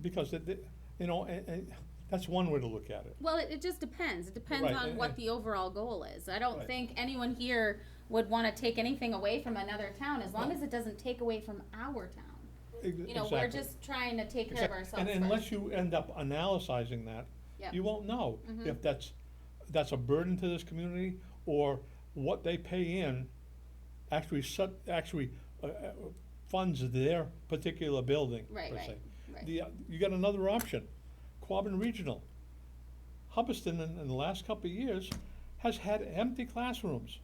Because, and that's one way to look at it. Well, it just depends. It depends Right, on what the overall goal is. I don't Right. think anyone here would want to take anything away from another town, as long as it doesn't take away from our town. You know, we're Exactly. just trying to take care of ourselves And first. unless you end up analyzing that, Yep. you won't know Mhm. if that's a burden to this community, or what they pay in actually funds their particular building, Right, per right, se. right. You got another option, Quabbin Regional. Hubbardston in the last couple of years has had empty classrooms.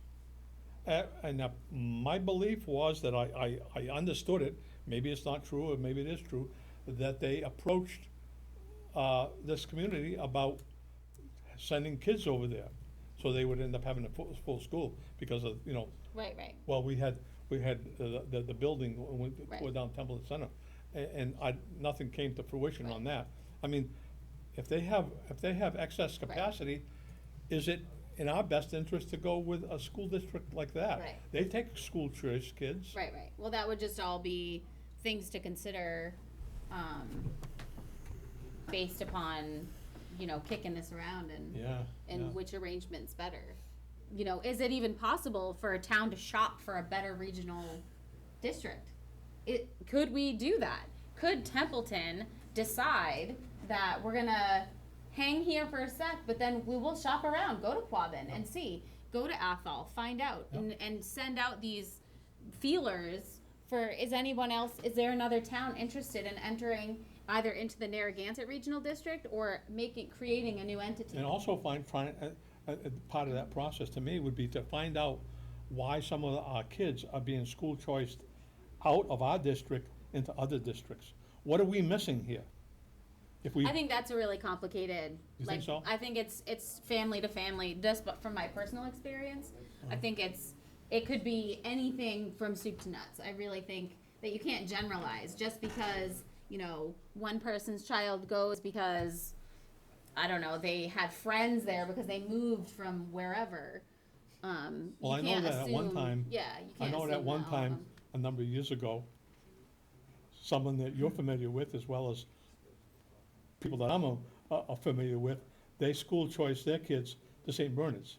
My belief was that I understood it, maybe it's not true, or maybe it is true, that they approached this community about sending kids over there. So they would end up having a full school because of, Right, right. well, we had the building when we Right. tore down Templeton Center, and nothing came to fruition on that. I mean, if they have excess capacity, is it in our best interest to go with a school district like that? Right. They take school choice kids. Right, right. Well, that would just all be things to consider, based upon, kicking this around and Yeah. which arrangement's better. Is it even possible for a town to shop for a better regional district? Could we do that? Could Templeton decide that we're gonna hang here for a sec, but then we will shop around, go to Quabbin and see, go to Athol, find out, and send out these feelers for, is there another town interested in entering either into the Narragansett Regional District or creating a new entity? And also part of that process to me would be to find out why some of our kids are being school choiced out of our district into other districts. What are we missing here? If we, I think that's a really complicated. You think so? I think it's family to family. Just but from my personal experience, I think it could be anything from soup to nuts. I really think that you can't generalize just because one person's child goes because I don't know they had friends there because they moved from wherever. well, I know that at one time. Yeah, you I can't. know that assume one that all of time, them- a number of years ago, someone that you're familiar with as well as people that I'm familiar with, they school choice their kids to St. Bernard's.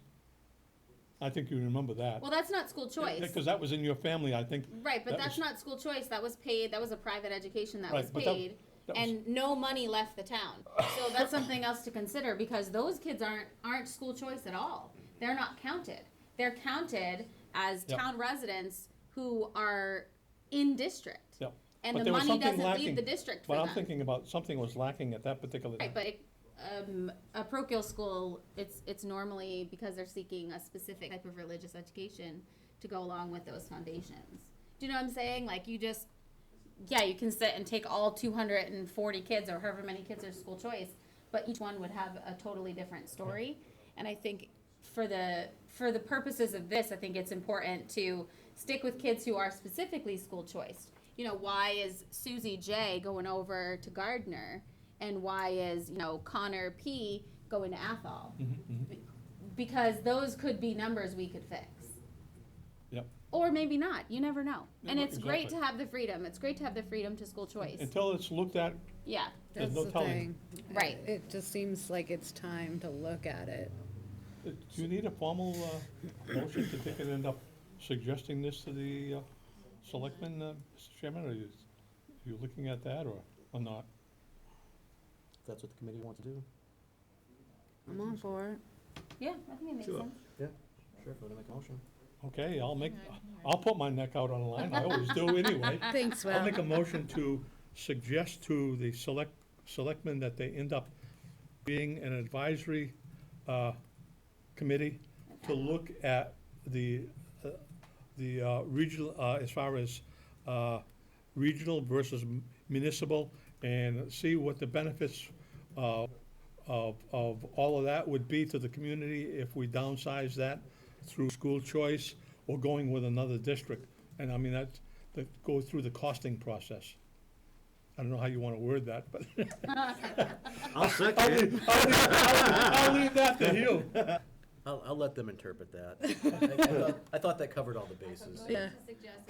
I think you remember that. Well, that's not school choice. Because that was in your family, I think. Right, but that that's was- not school choice. That was paid. That was a private education that Right, was but that- paid. that was- And no money left the town. So that's something else to consider because those kids aren't school choice at all. They're not counted. They're counted as Yep. town residents who are in district. Yep. And But the there was money something doesn't leave lacking. the district for But I'm them. thinking about something was lacking at that particular time. Right, but a parochial school, it's normally because they're seeking a specific type of religious education to go along with those foundations. Do you know what I'm saying? Like you can sit and take all 240 kids or however many kids are school choice, but each one would have a totally different story. And I think for the purposes of this, I think it's important to stick with kids who are specifically school choiced. Why is Susie J going over to Gardner? And why is, Connor P going to Athol? Because those could be numbers we could fix. Yep. Or maybe not, you never know. And Yeah, it's great to exactly. have the freedom. It's great to have the freedom to school choice. Until it's looked at, Yeah, there's That's no the telling. thing. Right. It just seems like it's time to look at it. Do you need a formal motion to take it and end up suggesting this to the selectmen, Mr. Chairman? Are you looking at that or not? If that's what the committee wants to do. I'm on for it. yeah, I think it makes Sure. sense. Yeah, sure, if you want to make a motion. Okay, I'll put my neck out on the line. I always do anyway. Thanks, I'll Will. make a motion to suggest to the selectmen that they end up being an advisory committee to look at the regional, as far as regional versus municipal, and see what the benefits of all of that would be to the community if we downsize that through school choice or going with another district. And I mean, that go through the costing process. I don't know how you want to word that, but I'll second it. I'll leave that to you. I'll let them interpret that. I thought that covered all the bases. I'm going Yeah. to suggest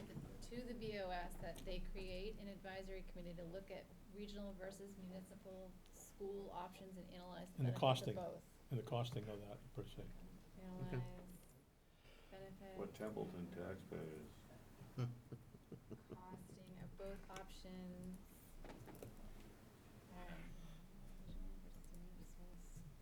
to the BOS that they create an advisory committee to look at regional versus municipal school options and analyze the And the benefits costing. of both. And the costing of that, per se. Analyze benefits. What Templeton taxpayers? Costing of both options. Alright. Regional versus municipal school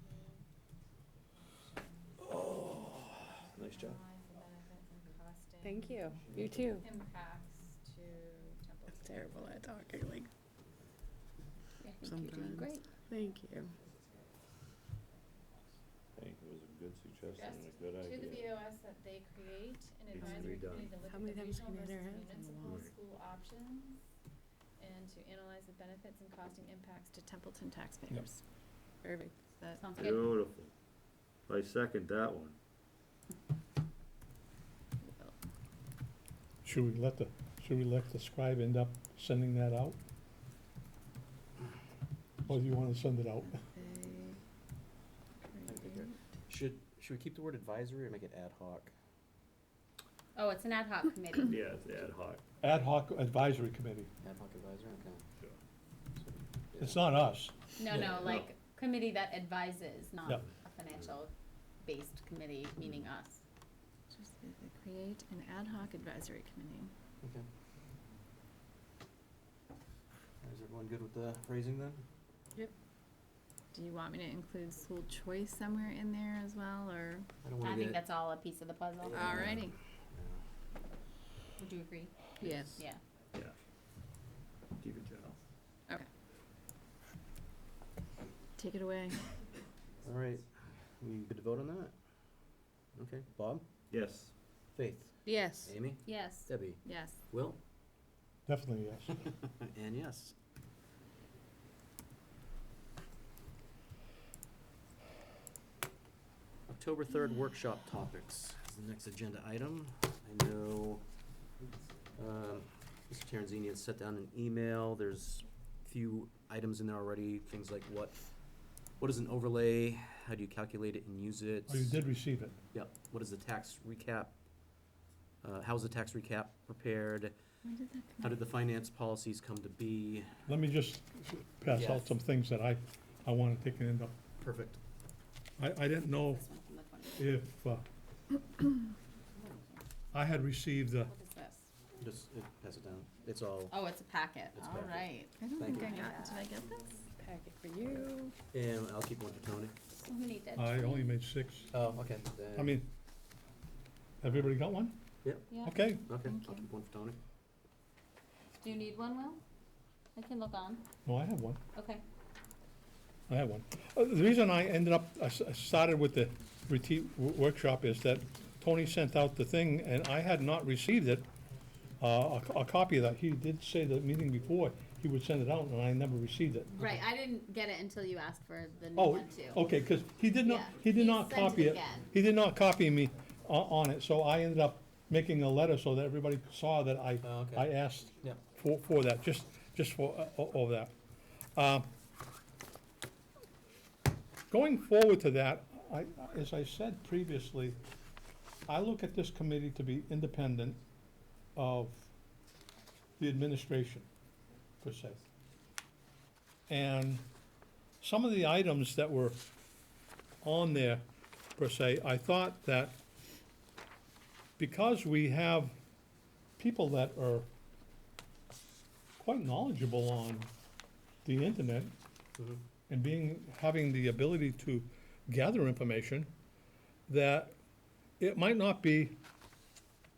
options. Nice job. Analyze the benefits and costing Thank you. You too. impacts to Templeton. Terrible at talking, like, I think you're doing great. thank you. I think it was a good suggestion and a Just good to the idea. BOS that they create an Needs to advisory be done. committee to look How at many the times regional can you versus their heads on the municipal wall? school options and to analyze the benefits and costing impacts to Templeton taxpayers. Perfect. That Sounds good. Beautiful. I second that one. Should we let the scribe end up sending that out? Or do you wanna send it out? Should we keep the word advisory or make it ad hoc? Oh, it's an ad hoc committee. Yeah, it's ad hoc. Ad hoc advisory committee. Ad hoc advisory, okay. It's not us. No, no, like committee that advises, not Yep. a financial based committee, meaning us. Just create an ad hoc advisory committee. Okay. Is everyone good with the phrasing then? Do you want me to include school choice somewhere in there as well, or? I don't I wanna think get, that's all a piece of the puzzle. Yeah. Alrighty. Would you agree? Yes. Yeah. Yeah. Keep it general. Okay. Take it away. all right, we good to vote on that? Okay, Bob, Yes. Faith, Yes. Amy, Yes. Debbie, Yes. Will, Definitely yes. and yes. October 3rd workshop topics is the next agenda item. I know, Mr. Terenzini has set down an email. There's a few items in there already, things like what is an overlay? How do you calculate it and use it? Oh, you did receive it. Yep. What is the tax recap? How's the tax recap prepared? When did that How did the finance policies come to be? Let me just pass Yeah. out some things that I wanna take and end up. Perfect. I didn't know This one from the 20th. if, I had received What is this? Just pass it down. It's all, Oh, it's a packet. It's a All packet. right. I don't Thank think I you. got, did I get this? Packet for you. and I'll keep one for Tony. So many dead I only trees. made 6. Oh, okay. I mean, everybody got one? Yeah. Okay, Okay, Thank I'll you. keep one for Tony. Do you need one, Will? I can look on. no, I have one. Okay. I have one. The reason I ended up, I started with the retreat workshop is that Tony sent out the thing, and I had not received it, a copy of that. He did say the meeting before, he would send it out, and I never received it. Right, I didn't get it until you asked for the new Oh, one too. okay, because he did not, Yeah, he did he not sent it copy it. again. He did not copy me on it, so I ended up making a letter so that everybody saw that I Oh, okay. I asked Yep. for that, just for, all that. Going forward to that, as I said previously, I look at this committee to be independent of the administration, per se. And some of the items that were on there, per se, I thought that because we have people that are quite knowledgeable on the internet Mhm. and having the ability to gather information, that it might not be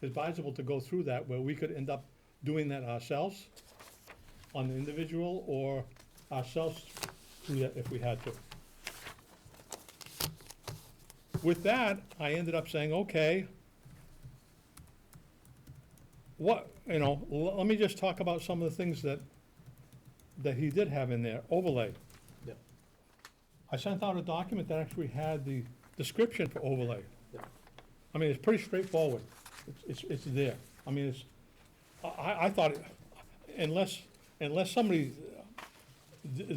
advisable to go through that, where we could end up doing that ourselves on the individual, or ourselves do that if we had to. With that, I ended up saying, okay, let me just talk about some of the things that he did have in there. Overlay. Yep. I sent out a document that actually had the description for overlay. Yep. I mean, it's pretty straightforward. It's there. I mean, I thought, unless somebody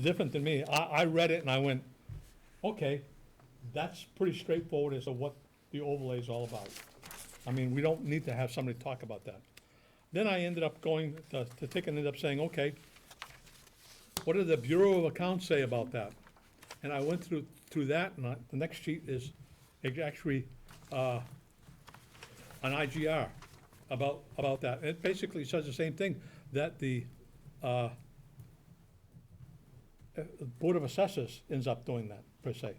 different than me, I read it and I went, okay, that's pretty straightforward as to what the overlay is all about. I mean, we don't need to have somebody talk about that. Then I ended up going to take and ended up saying, okay, what did the Bureau of Accounts say about that? And I went through that, and the next sheet is actually an IGR about that. It basically says the same thing, that the Board of Assessors ends up doing that, per se.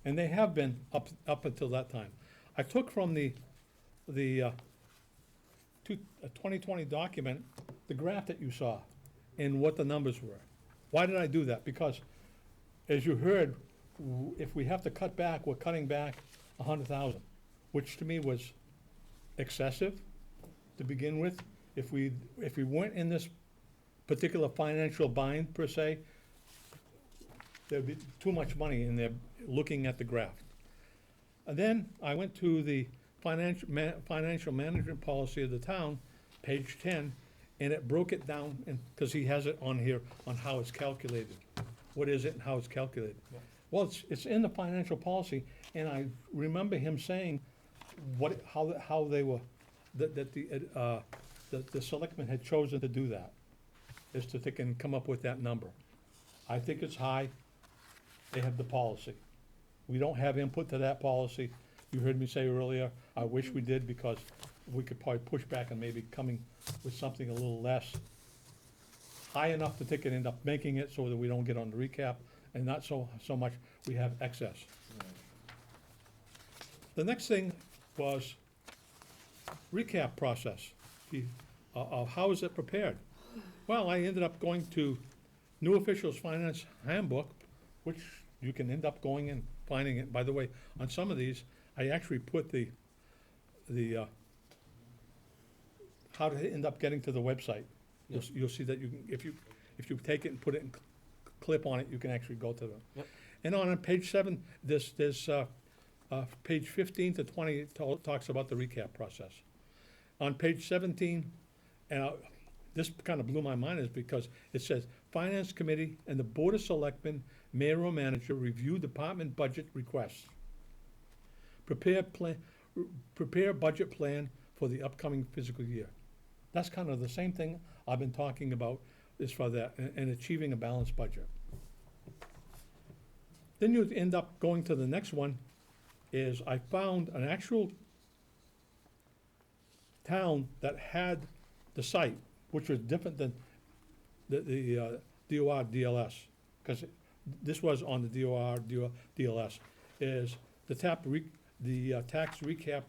And they have been up until that time. I took from the a 2020 document, the graph that you saw and what the numbers were. Why did I do that? Because, as you heard, if we have to cut back, we're cutting back 100,000, which to me was excessive to begin with. If we weren't in this particular financial bind per se, there'd be too much money in there looking at the graph. And then I went to the financial management policy of the town, page 10, and it broke it down, because he has it on here on how it's calculated. What is it and how it's calculated? Well, it's in the financial policy, and I remember him saying how they were, that the selectmen had chosen to do that, is to think and come up with that number. I think it's high. They have the policy. We don't have input to that policy. You heard me say earlier, I wish we did, because we could probably push back and maybe coming with something a little less high enough to take it, end up making it so that we don't get on the recap, and not so much we have excess. The next thing was recap process. How is it prepared? Well, I ended up going to New Officials Finance Handbook, which you can end up going and finding it. By the way, on some of these, I actually put the how to end up getting to the website. You'll see that you can, if you take it and put it and clip on it, you can actually go to them. Yep. And on page 7, there's page 15 to 20, it talks about the recap process. On page 17, and this kind of blew my mind, is because it says, Finance Committee and the Board of Selectmen, Mayor or Manager review department budget requests. Prepare budget plan for the upcoming fiscal year. That's kind of the same thing I've been talking about, is for that, and achieving a balanced budget. Then you end up going to the next one, is I found an actual town that had the site, which was different than the DOR DLS, because this was on the DOR DLS, is the tax recap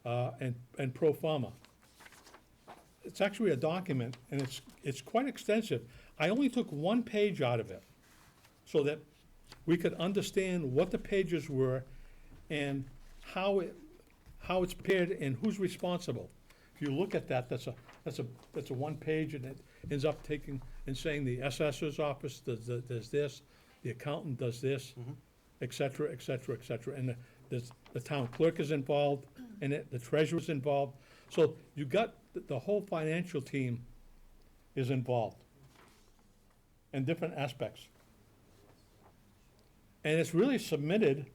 and pro forma. It's actually a document, and it's quite extensive. I only took one page out of it, so that we could understand what the pages were and how it's prepared and who's responsible. If you look at that, that's a one page, and it ends up taking and saying the assessor's office does this, the accountant does this, et cetera, et cetera, et cetera. And the town clerk is involved in it, the treasurer's involved. So you got, the whole financial team is involved in different aspects. And it's really submitted,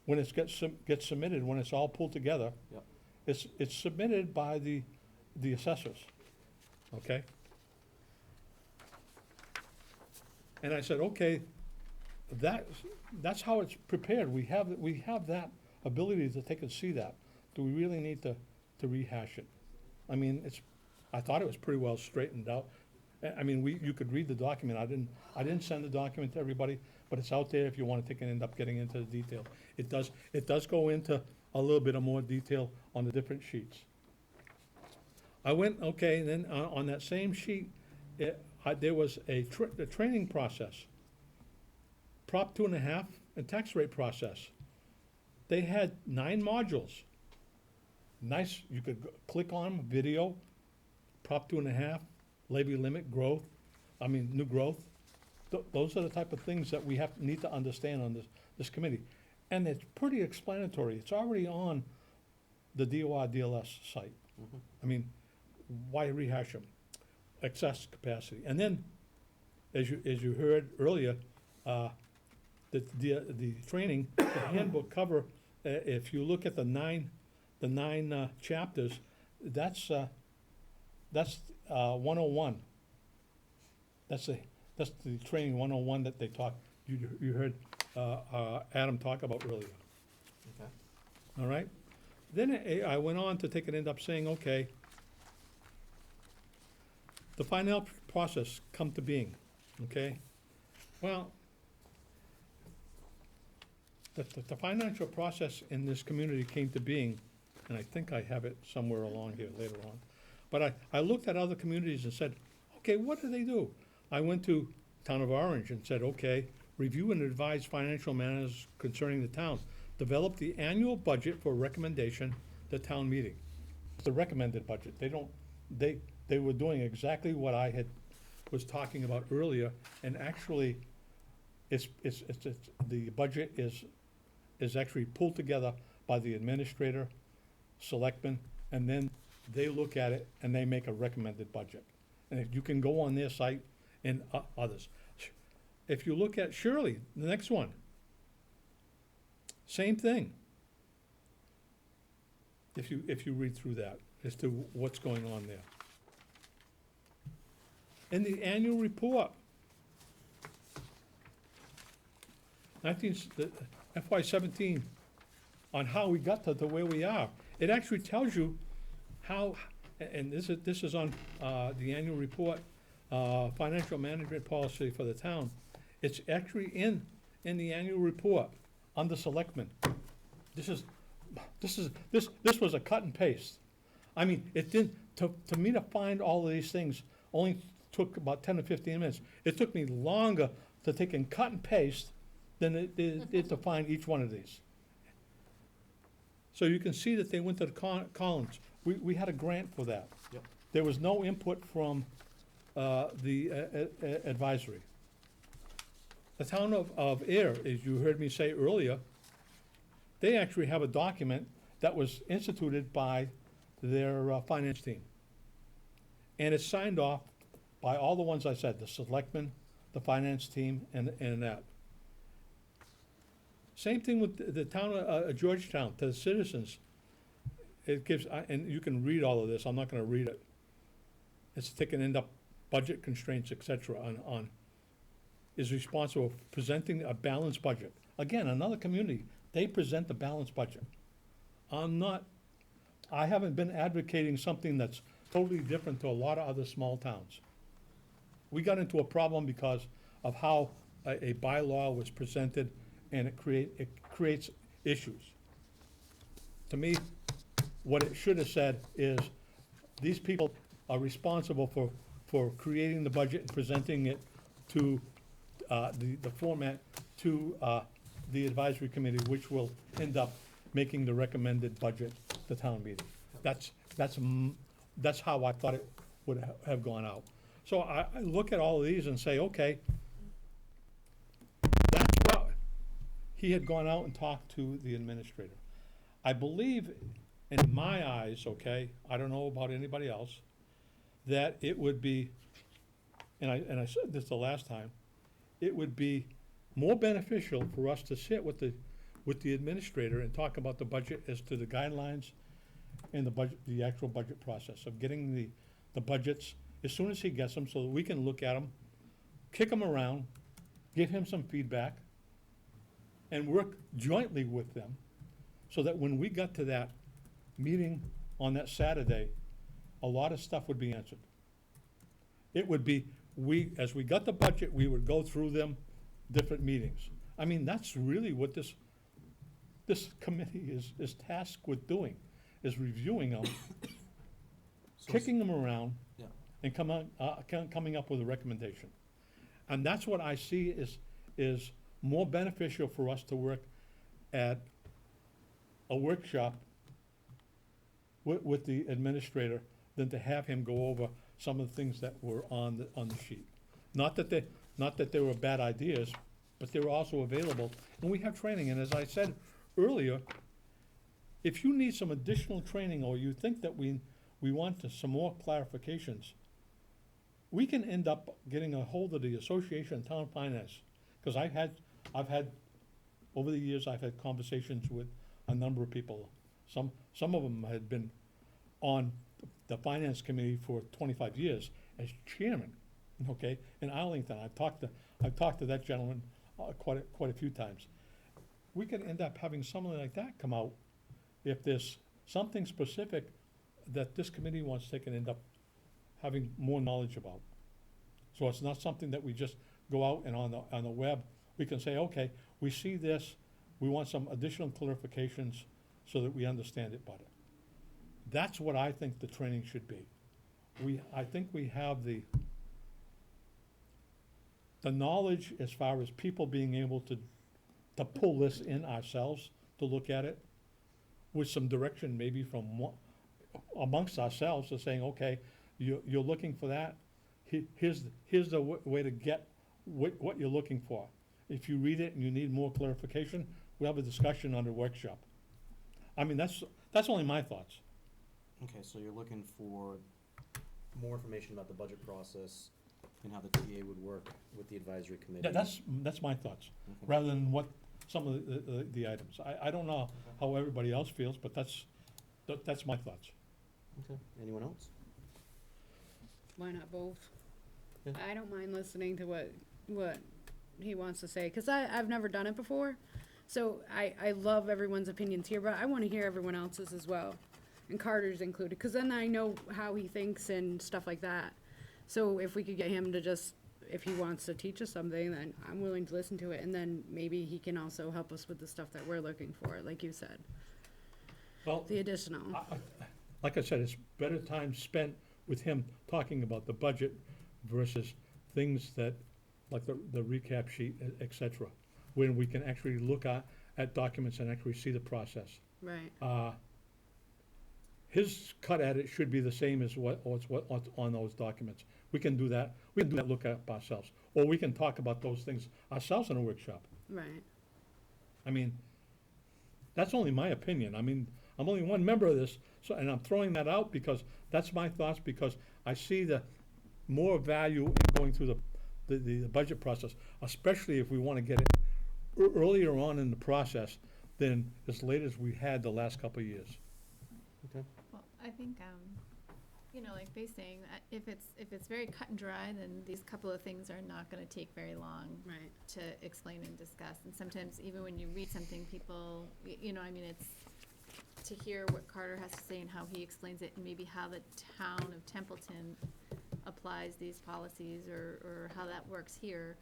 when it gets submitted, when it's all pulled together. Yep. It's submitted by the assessors, okay? And I said, okay, that's how it's prepared. We have that ability to take and see that. Do we really need to rehash it? I mean, I thought it was pretty well straightened out. I mean, you could read the document. I didn't send the document to everybody, but it's out there if you want to take and end up getting into the detail. It does go into a little bit of more detail on the different sheets. I went, okay, and then on that same sheet, there was a training process, Prop 2.5 and tax rate process. They had 9 modules. Nice, you could click on video, Prop 2.5, levy limit, growth, new growth. Those are the type of things that we need to understand on this committee. And it's pretty explanatory. It's already on the DOR DLS site. I mean, why rehash them? Excess capacity. And then, as you heard earlier, the training, the handbook cover, if you look at the nine chapters, that's 101. That's the training 101 that they talk. You heard Adam talk about earlier. Okay. All right. Then I went on to take and end up saying, okay, the final process come to being. Okay. Well, the financial process in this community came to being and I think I have it somewhere along here later on. But I looked at other communities and said, okay, what do they do? I went to Town of Orange and said, okay, review and advise financial matters concerning the town. Develop the annual budget for recommendation to town meeting. It's the recommended budget. They were doing exactly what I was talking about earlier, and actually, the budget is actually pulled together by the administrator, selectmen, and then they look at it and they make a recommended budget. And if you can go on their site and others. If you look at Shirley, the next one, same thing. If you read through that as to what's going on there. In the annual report, the FY17, on how we got to where we are, it actually tells you how, and this is on the annual report, financial management policy for the town. It's actually in the annual report under selectmen. This was a cut and paste. I mean, it didn't, to me to find all of these things only took about 10 or 15 minutes. It took me longer to take and cut and paste than it did to find each one of these. So you can see that they went to the columns. We had a grant for that. Yep. There was no input from the advisory. The town of Air, as you heard me say earlier, they actually have a document that was instituted by their finance team. And it's signed off by all the ones I said, the selectmen, the finance team, and that. Same thing with the town of Georgetown, to the citizens. It gives, and you can read all of this, I'm not gonna read it. It's taken end up budget constraints, et cetera, is responsible for presenting a balanced budget. Again, another community, they present the balanced budget. I haven't been advocating something that's totally different to a lot of other small towns. We got into a problem because of how a bylaw was presented, and it creates issues. To me, what it should have said is, these people are responsible for creating the budget and presenting it to the format to the advisory committee, which will end up making the recommended budget the town meeting. That's how I thought it would have gone out. So I look at all of these and say, okay, that's what he had gone out and talked to the administrator. I believe, in my eyes, okay, I don't know about anybody else, that it would be, and I said this the last time, it would be more beneficial for us to sit with the administrator and talk about the budget as to the guidelines and the actual budget process of getting the budgets as soon as he gets them, so that we can look at them, kick them around, give him some feedback, and work jointly with them, so that when we got to that meeting on that Saturday, a lot of stuff would be answered. It would be, as we got the budget, we would go through them, different meetings. I mean, that's really what this committee is tasked with doing, is reviewing them, kicking them around, Yeah. and coming up with a recommendation. And that's what I see is more beneficial for us to work at a workshop with the administrator than to have him go over some of the things that were on the sheet. Not that they were bad ideas, but they were also available, and we have training, and as I said earlier, if you need some additional training, or you think that we want some more clarifications, we can end up getting a hold of the Association of Town Finance, because I've had, over the years, I've had conversations with a number of people. Some of them had been on the finance committee for 25 years as chairman, okay, in Arlington. I've talked to that gentleman quite a few times. We could end up having something like that come out if there's something specific that this committee wants to take and end up having more knowledge about. So it's not something that we just go out and on the web, we can say, okay, we see this, we want some additional clarifications so that we understand it better. That's what I think the training should be. I think we have the knowledge as far as people being able to pull this in ourselves, to look at it, with some direction maybe from amongst ourselves, to saying, okay, you're looking for that, here's the way to get what you're looking for. If you read it and you need more clarification, we'll have a discussion on the workshop. I mean, that's only my thoughts. Okay, so you're looking for more information about the budget process and how the TA would work with the advisory committee? That's my thoughts, Okay. rather than what some of the items. I don't know how everybody else feels, but that's my thoughts. Okay, anyone else? Why not both? Yeah. I don't mind listening to what he wants to say, because I've never done it before. So I love everyone's opinions here, but I want to hear everyone else's as well, and Carter's included, because then I know how he thinks and stuff like that. So if we could get him to just, if he wants to teach us something, then I'm willing to listen to it, and then maybe he can also help us with the stuff that we're looking for, like you said, Well, the additional. like I said, it's better time spent with him talking about the budget versus things that, like the recap sheet, et cetera, when we can actually look at documents and actually see the process. Right. His cut at it should be the same as what's on those documents. We can do that, look up ourselves, or we can talk about those things ourselves in a workshop. Right. I mean, that's only my opinion. I mean, I'm only one member of this, so, and I'm throwing that out because that's my thoughts, because I see the more value in going through the budget process, especially if we want to get it earlier on in the process than as late as we had the last couple of years. Okay. Well, I think, like Faye's saying, if it's very cut and dry, then these couple of things are not gonna take very long Right. to explain and discuss. And sometimes even when you read something, people, it's to hear what Carter has to say and how he explains it, and maybe how the town of Templeton applies these policies, or how that works here.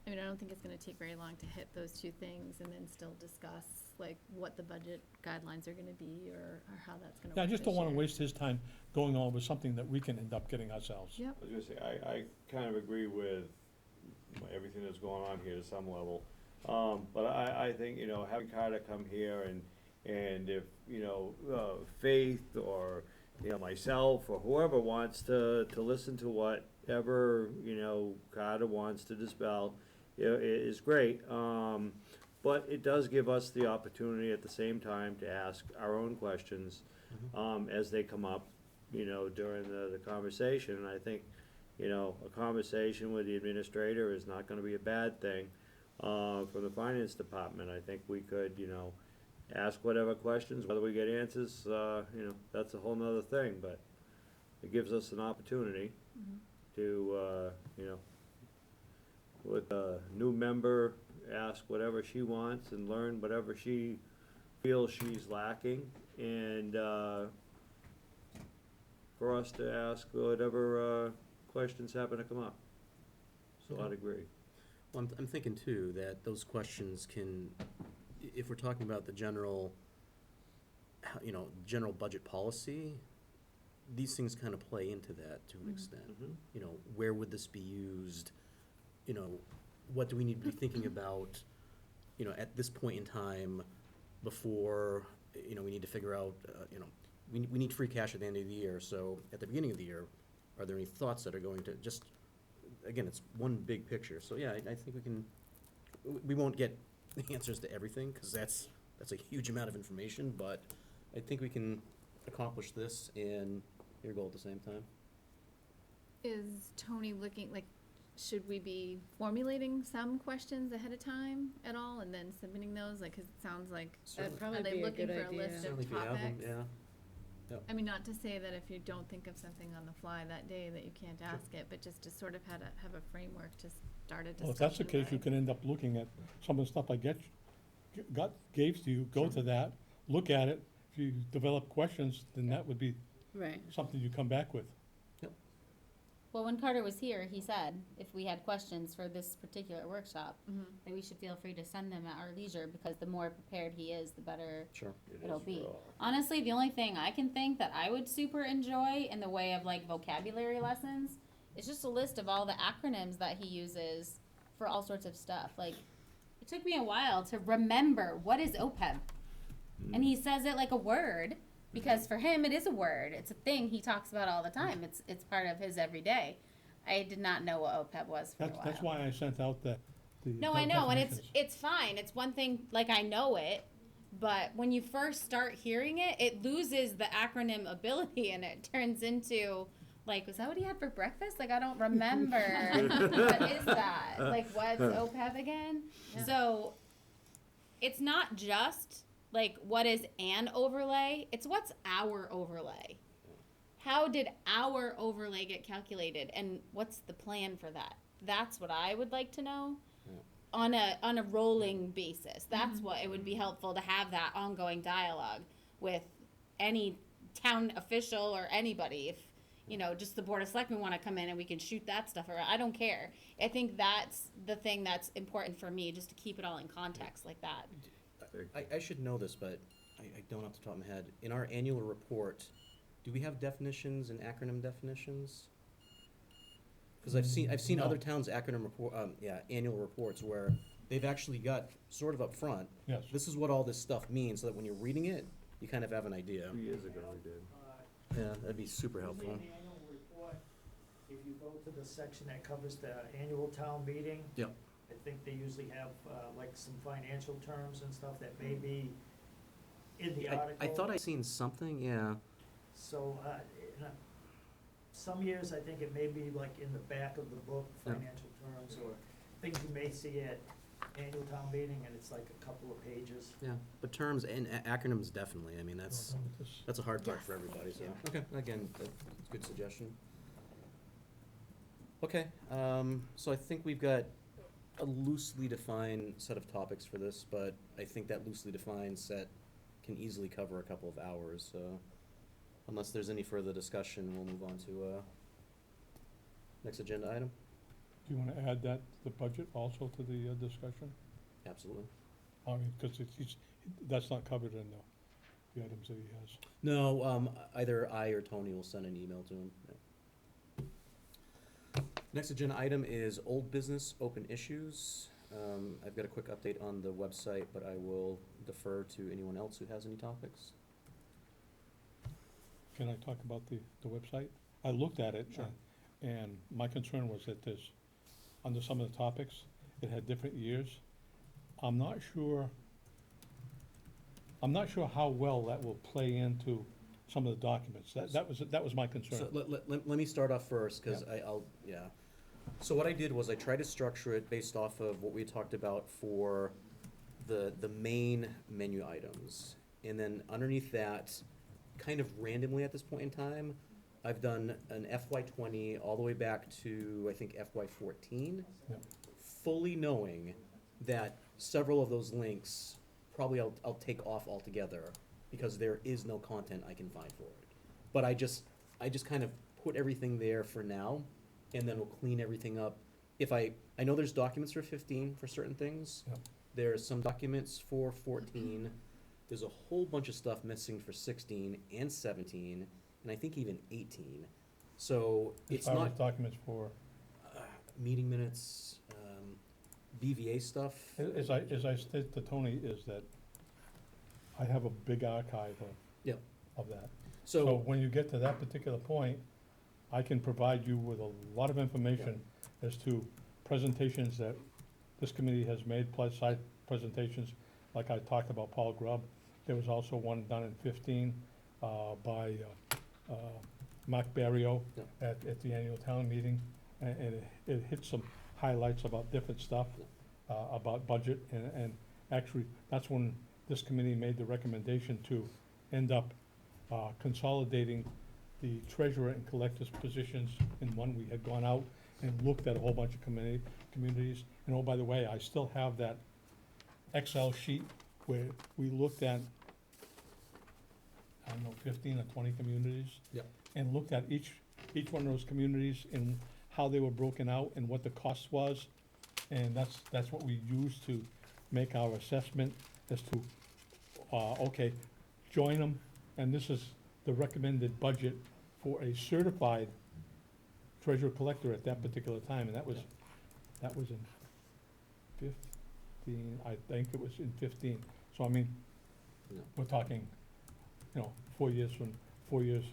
I mean, I don't think it's gonna take very long to hit those two things and then still discuss, like, what the budget guidelines are gonna be, or how that's gonna work Yeah, I just this don't want to year. waste his time going over something that we can end up getting ourselves. Yep. I was gonna say, I kind of agree with everything that's going on here to some level. But I think, having Carter come here and if, Faith or, myself or whoever wants to listen to whatever, Carter wants to dispel, is great. But it does give us the opportunity at the same time to ask our own questions, as they come up, during the conversation. And I think, a conversation with the administrator is not gonna be a bad thing, from the finance department. I think we could, ask whatever questions, whether we get answers, that's a whole nother thing, but it gives us an opportunity to, with a new member, ask whatever she wants and learn whatever she feels she's lacking, and for us to ask whatever questions happen to come up. So I'd agree. Well, I'm thinking too, that those questions can, if we're talking about the general, general budget policy, these things kind of play into that to an extent. Where would this be used? What do we need to be thinking about, at this point in time before, we need to figure out, we need free cash at the end of the year. So at the beginning of the year, are there any thoughts that are going to just, again, it's one big picture. So yeah, I think we won't get answers to everything, because that's a huge amount of information, but I think we can accomplish this and your goal at the same time. Is Tony looking, like, should we be formulating some questions ahead of time at all, and then submitting those? Like, 'cause it sounds like, Certainly. Probably are they be a looking good for a idea. list Certainly of if you have them, topics? yeah. I mean, not to say that if you don't think of something on the fly that day that you can't ask it, but just to sort of have a framework to start a discussion. Well, if that's the case, you by. can end up looking at some of the stuff I gave to you, go to that, look at it. If you develop questions, then that would be Right. something you come back with. Well, when Carter was here, he said if we had questions for this particular workshop, Mhm. that we should feel free to send them at our leisure, because the more prepared he is, the better Sure. it'll be. Honestly, the only thing I can think that I would super enjoy in the way of like vocabulary lessons is just a list of all the acronyms that he uses for all sorts of stuff. Like, it took me a while to remember what is OPEB. And he says it like a word, because for him it is a word. It's a thing he talks about all the time. It's part of his everyday. I did not know what OPEB was for a while. That's why I sent out the No, I know, and definitions. it's fine. It's one thing, like, I know it, but when you first start hearing it, it loses the acronym ability, and it turns into, like, was that what he had for breakfast? Like, I don't remember. What is that? Like, what's OPEB again? Yeah. So, it's not just, like, what is an overlay? It's what's our overlay. How did our overlay get calculated, and what's the plan for that? That's what I would like to know on a rolling basis. That's what it would be helpful to have, that ongoing dialogue with any town official or anybody. If, you know, just the Board of Selectmen want to come in and we can shoot that stuff around, I don't care. I think that's the thing that's important for me, just to keep it all in context like that. I should know this, but I don't off the top of my head. In our annual report, do we have definitions and acronym definitions? Because I've seen No. other towns' acronym report, annual reports where they've actually got sort of up front, Yes. this is what all this stuff means, so that when you're reading it, you kind of have an idea. 2 years ago we did. Yeah, that'd be super helpful. Usually in the annual report, if you go to the section that covers the annual town meeting. Yep. I think they usually have, like some financial terms and stuff that may be in the article. I thought I'd seen something, yeah. So, some years I think it may be like in the back of the book, Yeah. financial terms or things you may see at annual town meeting, and it's like a couple of pages. Yeah, but terms and acronyms definitely, I mean, that's a hard part for everybody, so, okay, again, that's a good suggestion. Okay, so I think we've got a loosely defined set of topics for this, but I think that loosely defined set can easily cover a couple of hours, so unless there's any further discussion, we'll move on to, next agenda item. Do you want to add that, the budget also to the discussion? Absolutely. I mean, because that's not covered in the items that he has. No, either I or Tony will send an email to him. Yeah. Next agenda item is old business, open issues. I've got a quick update on the website, but I will defer to anyone else who has any topics. Can I talk about the website? I looked at it. Sure. And my concern was that there's, under some of the topics, it had different years. I'm not sure how well that will play into some of the documents. That was my concern. So let me start off first, because Yeah. So what I did was I tried to structure it based off of what we had talked about for the main menu items. And then underneath that, kind of randomly at this point in time, I've done an FY20 all the way back to, I think, FY14, Yep. fully knowing that several of those links, probably I'll take off altogether, because there is no content I can find for it. But I just kind of put everything there for now, and then we'll clean everything up. If I know there's documents for 15 for certain things. Yep. There's some documents for 14. There's a whole bunch of stuff missing for 16 and 17, and I think even 18. So it's As far not as documents for, meeting minutes, BVA stuff. as I said to Tony, is that I have a big archive Yep. of that. So So when you get to that particular point, I can provide you with a lot of information as to presentations that this committee has made, plus side presentations, like I talked about Paul Grubb. There was also one done in 15 by Mark Barrio Yeah. at the annual town meeting. And it hit some highlights about different stuff, about budget. And actually, that's when this committee made the recommendation to end up consolidating the treasurer and collector's positions in one. We had gone out and looked at a whole bunch of communities. And oh, by the way, I still have that Excel sheet where we looked at, I don't know, 15 or 20 communities. Yep. And looked at each each one of those communities and how they were broken out and what the cost was. And that's what we use to make our assessment as to, okay, join them, and this is the recommended budget for a certified treasurer collector at that particular time, and that was in 15, I think it was in 15. So I mean, Yeah. we're talking, 4 years.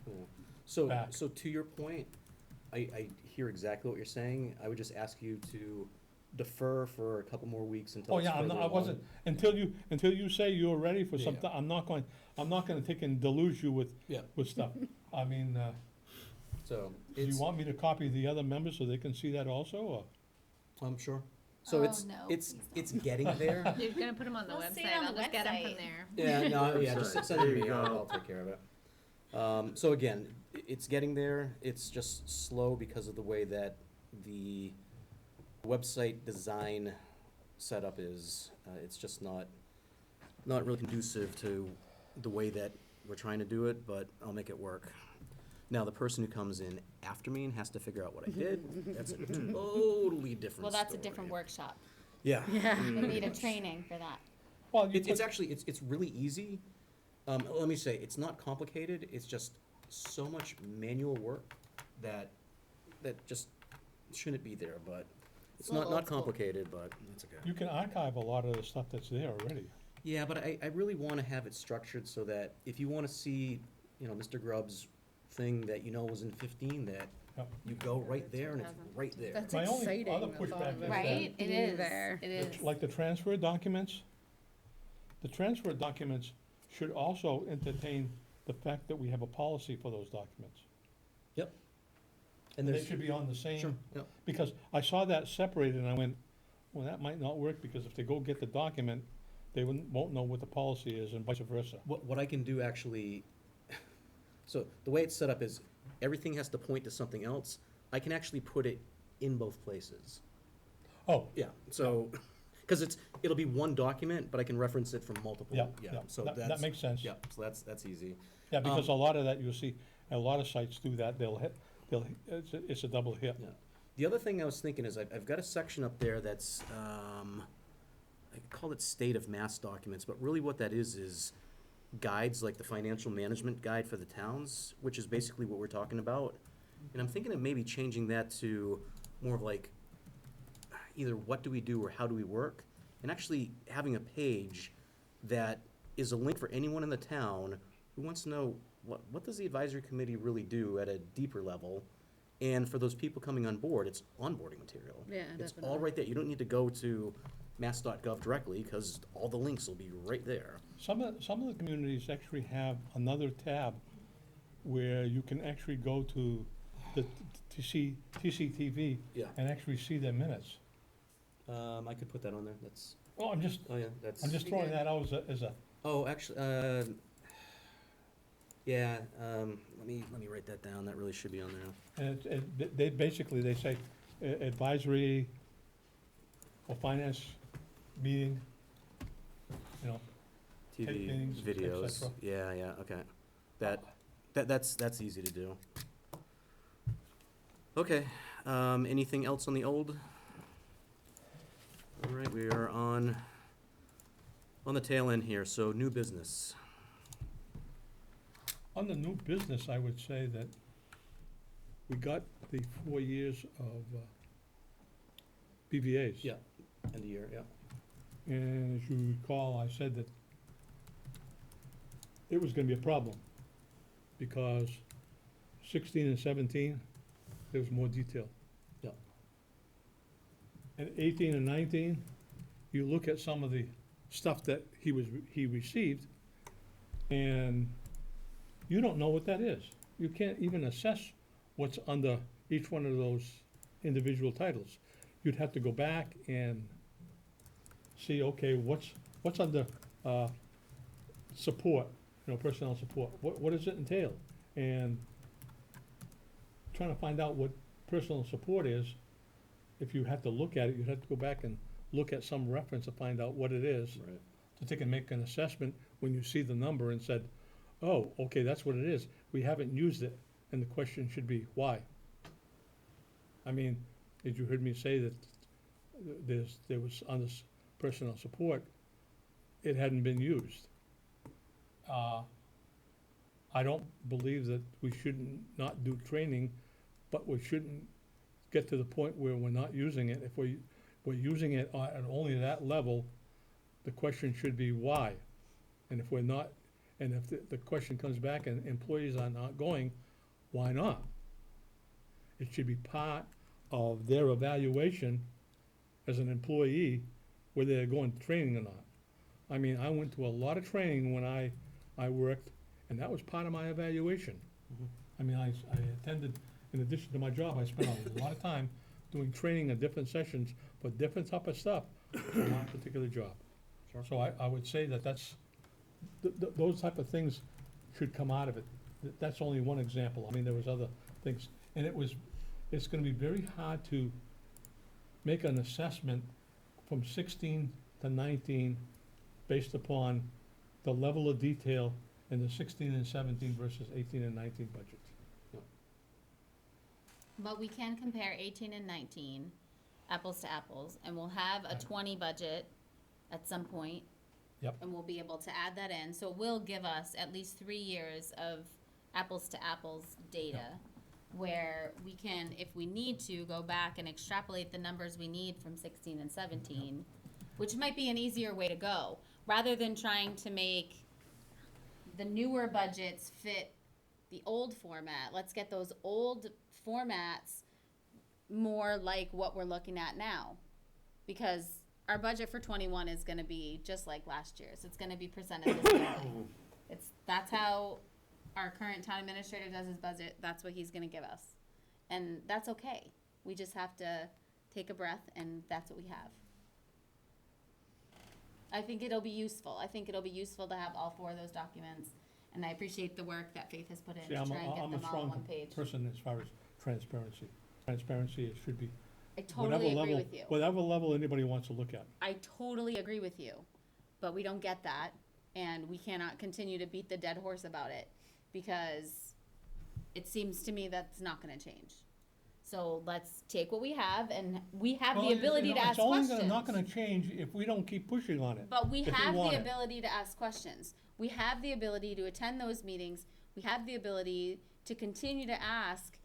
Yeah. So, Back. so to your point, I hear exactly what you're saying. I would just ask you to defer for a couple more weeks until Oh, it's yeah, further I wasn't, along. until you say you're ready for Yeah. something, I'm not gonna take and deluge you with Yeah. stuff. I mean, So, do you it's, want me to copy the other members so they can see that also, or? I'm sure. So Oh, it's, no, it's, please it's getting there. You're gonna put them on the We'll see website, it on I'll the just get them from website. there. Yeah, no, yeah, just Website. send it to There you me, I'll go. take care of it. So again, it's getting there, it's just slow because of the way that the website design setup is. It's just not really conducive to the way that we're trying to do it, but I'll make it work. Now, the person who comes in after me and has to figure out what I did, that's a totally different Well, that's a story. different workshop. Yeah. We need a training for that. Well, you It's put- actually, it's really easy. Let me say, it's not complicated, it's just so much manual work that just shouldn't be there, but it's a little not old school. complicated, but that's okay. You can archive a lot of the stuff that's there already. Yeah, but I really wanna have it structured so that if you wanna see, Mr. Grubb's thing that was in 15, that Yep. you go right there and it's right there. That's My only exciting. other the pushback thought of is it that- Right? It being is. there. It is. Like the transfer documents, the transfer documents should also entertain the fact that we have a policy for those documents. And They there's, should be on the sure, same, yep. because I saw that separated and I went, well, that might not work, because if they go get the document, they won't know what the policy is and vice versa. What I can do actually, so the way it's set up is, everything has to point to something else. I can actually put it in both places. Oh, Yeah, so, because it'll be one document, but I can reference it from multiple, yeah, so that that's. makes sense. Yeah, so that's easy. Yeah, because a lot of that, you'll see, a lot of sites do that, it's a double hit. Yeah. The other thing I was thinking is, I've got a section up there that's, I call it State of Mass Documents, but really what that is guides, like the financial management guide for the towns, which is basically what we're talking about. And I'm thinking of maybe changing that to more of like, either what do we do or how do we work, and actually having a page that is a link for anyone in the town who wants to know what does the advisory committee really do at a deeper level. And for those people coming on board, it's onboarding material. Yeah, It's all definitely. right there. You don't need to go to mass.gov directly, because all the links will be right there. Some of the communities actually have another tab where you can actually go to the TCTV Yeah. and actually see their minutes. I could put that on there. That's, Oh, I'm just that's. throwing that out as a, Oh, actually, yeah, let me write that down. That really should be on there. and they basically, they say advisory or finance meeting, TV, meetings, et videos. cetera. Yeah, okay. That's easy to do. Okay, anything else on the old? All right, we are on the tail end here, so new business. On the new business, I would say that we got the 4 years of BVA's. Yeah. End of year, yeah. And as you recall, I said that it was gonna be a problem, because 16 and 17, there was more detail. Yeah. And 18 and 19, you look at some of the stuff that he received, and you don't know what that is. You can't even assess what's under each one of those individual titles. You'd have to go back and see, okay, what's under, support, personnel support, what does it entail? And trying to find out what personal support is, if you have to look at it, you'd have to go back and look at some reference to find out what it is, Right. to take and make an assessment when you see the number and said, oh, okay, that's what it is. We haven't used it And the question should be, why? I mean, did you heard me say that there was on this personnel support, it hadn't been used. I don't believe that we shouldn't not do training, but we shouldn't get to the point where we're not using it. If we're using it at only that level, the question should be why? And if we're not, and if the question comes back and employees are not going, why not? It should be part of their evaluation as an employee, whether they're going to training or not. I mean, I went to a lot of training when I worked, and that was part of my evaluation. I mean, I attended, in addition to my job, I spent a lot of time doing training at different sessions for different type of stuff for my particular job. So I would say that those type of things should come out of it. That's only one example. I mean, there was other things. And it's gonna be very hard to make an assessment from 16 to 19 based upon the level of detail in the 16 and 17 versus 18 and 19 budgets. But we can compare 18 and 19, apples to apples, and we'll have a 20 budget at some point. Yep. And we'll be able to add that in, so it will give us at least 3 years of apples to apples data, where we can, if we need to, go back and extrapolate the numbers we need from 16 and 17, which might be an easier way to go, rather than trying to make the newer budgets fit the old format. Let's get those old formats more like what we're looking at now. Because our budget for 21 is gonna be just like last year's. It's gonna be presented this way. That's how our current town administrator does his budget. That's what he's gonna give us. And that's okay. We just have to take a breath, and that's what we have. I think it'll be useful. I think it'll be useful to have all 4 of those documents, and I appreciate the work that Faith has put in See, to I'm try and get a them all on strong one page. person as far as transparency. Transparency, it should be. I totally agree with you. Whatever level anybody wants to look at. I totally agree with you, but we don't get that, and we cannot continue to beat the dead horse about it, because it seems to me that's not gonna change. So let's take what we have, and we have the ability to ask questions. It's only not gonna change if we don't keep pushing on it. But we if have want the it. ability to ask questions. We have the ability to attend those meetings. We have the ability to continue to ask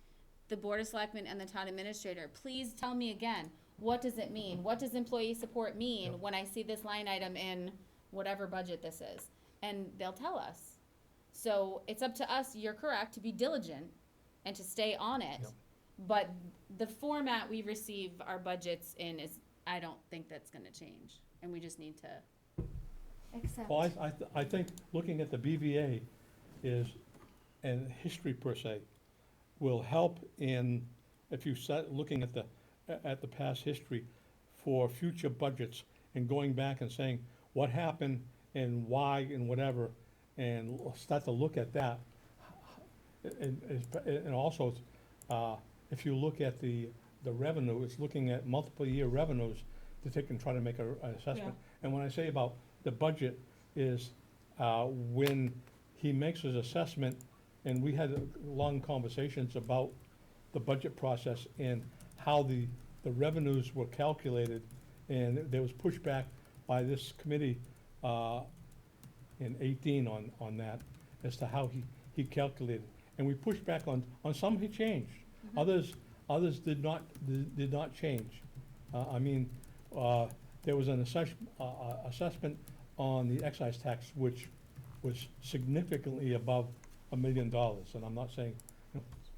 the Board of Selectmen and the town administrator, please tell me again, what does it mean? What does employee support mean when I see this line item in whatever budget this is? And they'll tell us. So it's up to us, you're correct, to be diligent and to stay on it. Yep. But the format we receive our budgets in is, I don't think that's gonna change. And we just need to accept. Well, I think looking at the BVA is, and history per se, will help in, if you start looking at the past history for future budgets and going back and saying what happened and why and whatever, and start to look at that. And also, if you look at the revenue, it's looking at multiple year revenues to take and try to make an assessment. And when I say about the budget is, when he makes his assessment, and we had long conversations about the budget process and how the revenues were calculated, and there was pushback by this committee in 18 on that, as to how he calculated. And we pushed back on some he changed. Others did not change. I mean, there was an assessment on the excise tax, which was significantly above $1 million, and I'm not saying,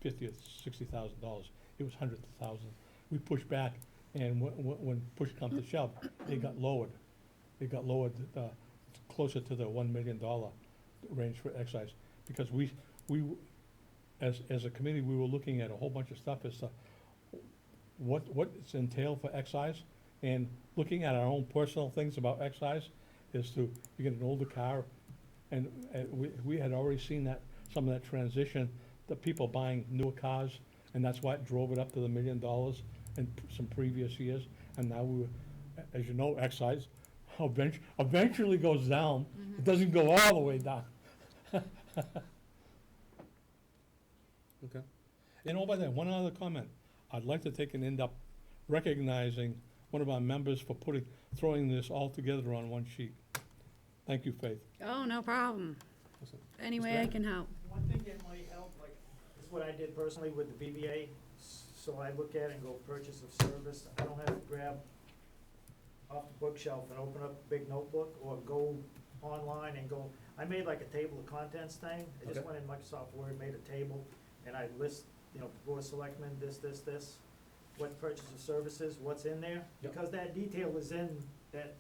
$50,000 or $60,000. It was $100,000. We pushed back, and when push comes to shove, it got lowered. It got lowered closer to the $1 million range for excise, because we as a committee, we were looking at a whole bunch of stuff as to what's entailed for excise, and looking at our own personal things about excise, is to, you get an older car, and we had already seen that, some of that transition, the people buying newer cars, and that's why it drove it up to the $1 million in some previous years. And now as you know, excise eventually goes down. It doesn't go all the way down. Okay. And oh, by the way, one other comment. I'd like to take and end up recognizing one of our members for throwing this all together on one sheet. Thank you, Faith. Oh, no problem. Awesome. Any Mr. way I Bennett? can help. One thing that might help, like, is what I did personally with the BBA, so I look at it and go purchase of service. I don't have to grab off the bookshelf and open up a big notebook, or go online and go, I made like a table of contents thing. I just Okay. went in Microsoft Word, made a table, and I list, board of selectmen, this, what purchase of services, what's in there, Yep. because that detail is in that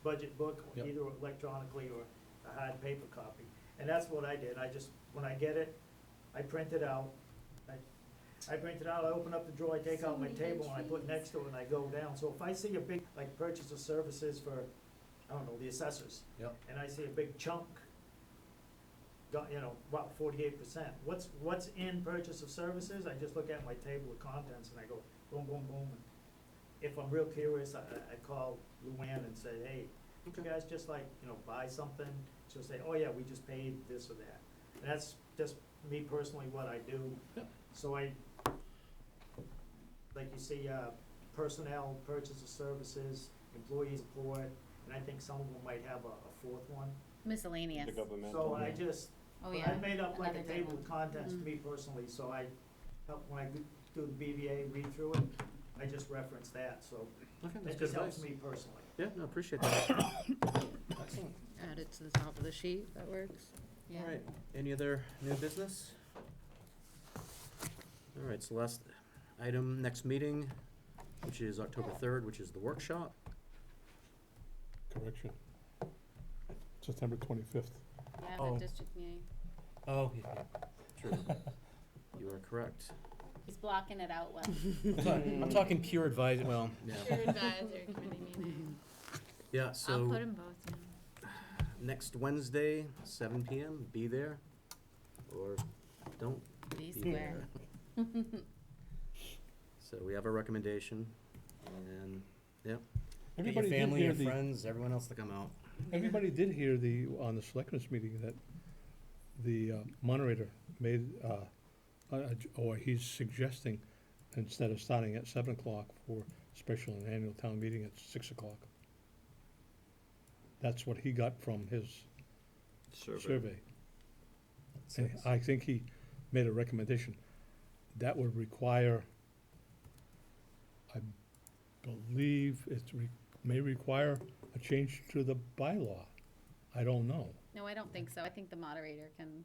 budget book, Yep. either electronically or a hard paper copy. And that's what I did. I just, when I get it, I print it out. I print it out, I open up the drawer, I take out my table, and I put next to it, and I go down. So if I see a big, like, purchase of services for, I don't know, the assessors, Yep. and I see a big chunk, about 48%. What's in purchase of services? I just look at my table of contents and I go boom, boom, boom. And if I'm real curious, I call Luann and say, hey, would you guys just buy something? She'll say, oh yeah, we just paid this or that. And that's just me personally what I do. Yep. So like you see, personnel, purchase of services, employee support, and I think some of them might have a fourth one. Miscellaneous. The government. So I just, Oh, but yeah. I made up like a Another good table one. of contents to me personally, so I help, when I do the BVA, read through it, I just reference that, so Okay, that's that good just helps advice. me personally. Yeah, no, appreciate that. Excellent. Add it to the top of the sheet, that works. Yeah. All right, any other new business? All right, so last item, next meeting, which is October 3rd, which is the workshop. Correction. September 25th. Yeah, Oh. the district meeting. Oh, yeah, true. You are correct. He's blocking it out well. I'm talking pure advice, well, yeah. Advisory committee meeting. Yeah, I'll so put them both in. next Wednesday, 7 PM, be there, or don't Be be square. there. So we have a recommendation, and, yep. Get your Everybody did family, hear your the, friends, everyone else to come out. everybody did hear on the selectmen's meeting that the moderator made, or he's suggesting, instead of starting at 7 o'clock for special and annual town meeting, at 6 o'clock. That's what he got from his survey. And I think he made a recommendation. That would require, I believe may require a change to the bylaw. I don't know. No, I don't think so. I think the moderator can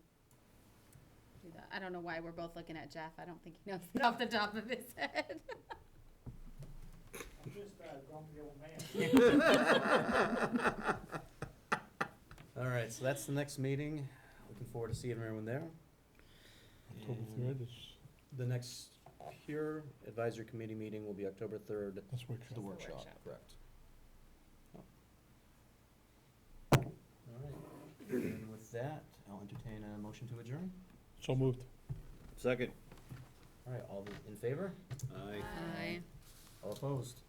do that. I don't know why we're both looking at Jeff. I don't think he knows it off the top of his head. I'm just a grumpy old man. All right, so that's the next meeting. Looking forward to seeing everyone there. October And 3rd is, the next pure advisory committee meeting will be October 3rd, that's workshop. the workshop, workshop. correct. All right, and with that, I'll entertain a motion to adjourn. So moved. Second. All right, all in favor? Aye. All opposed?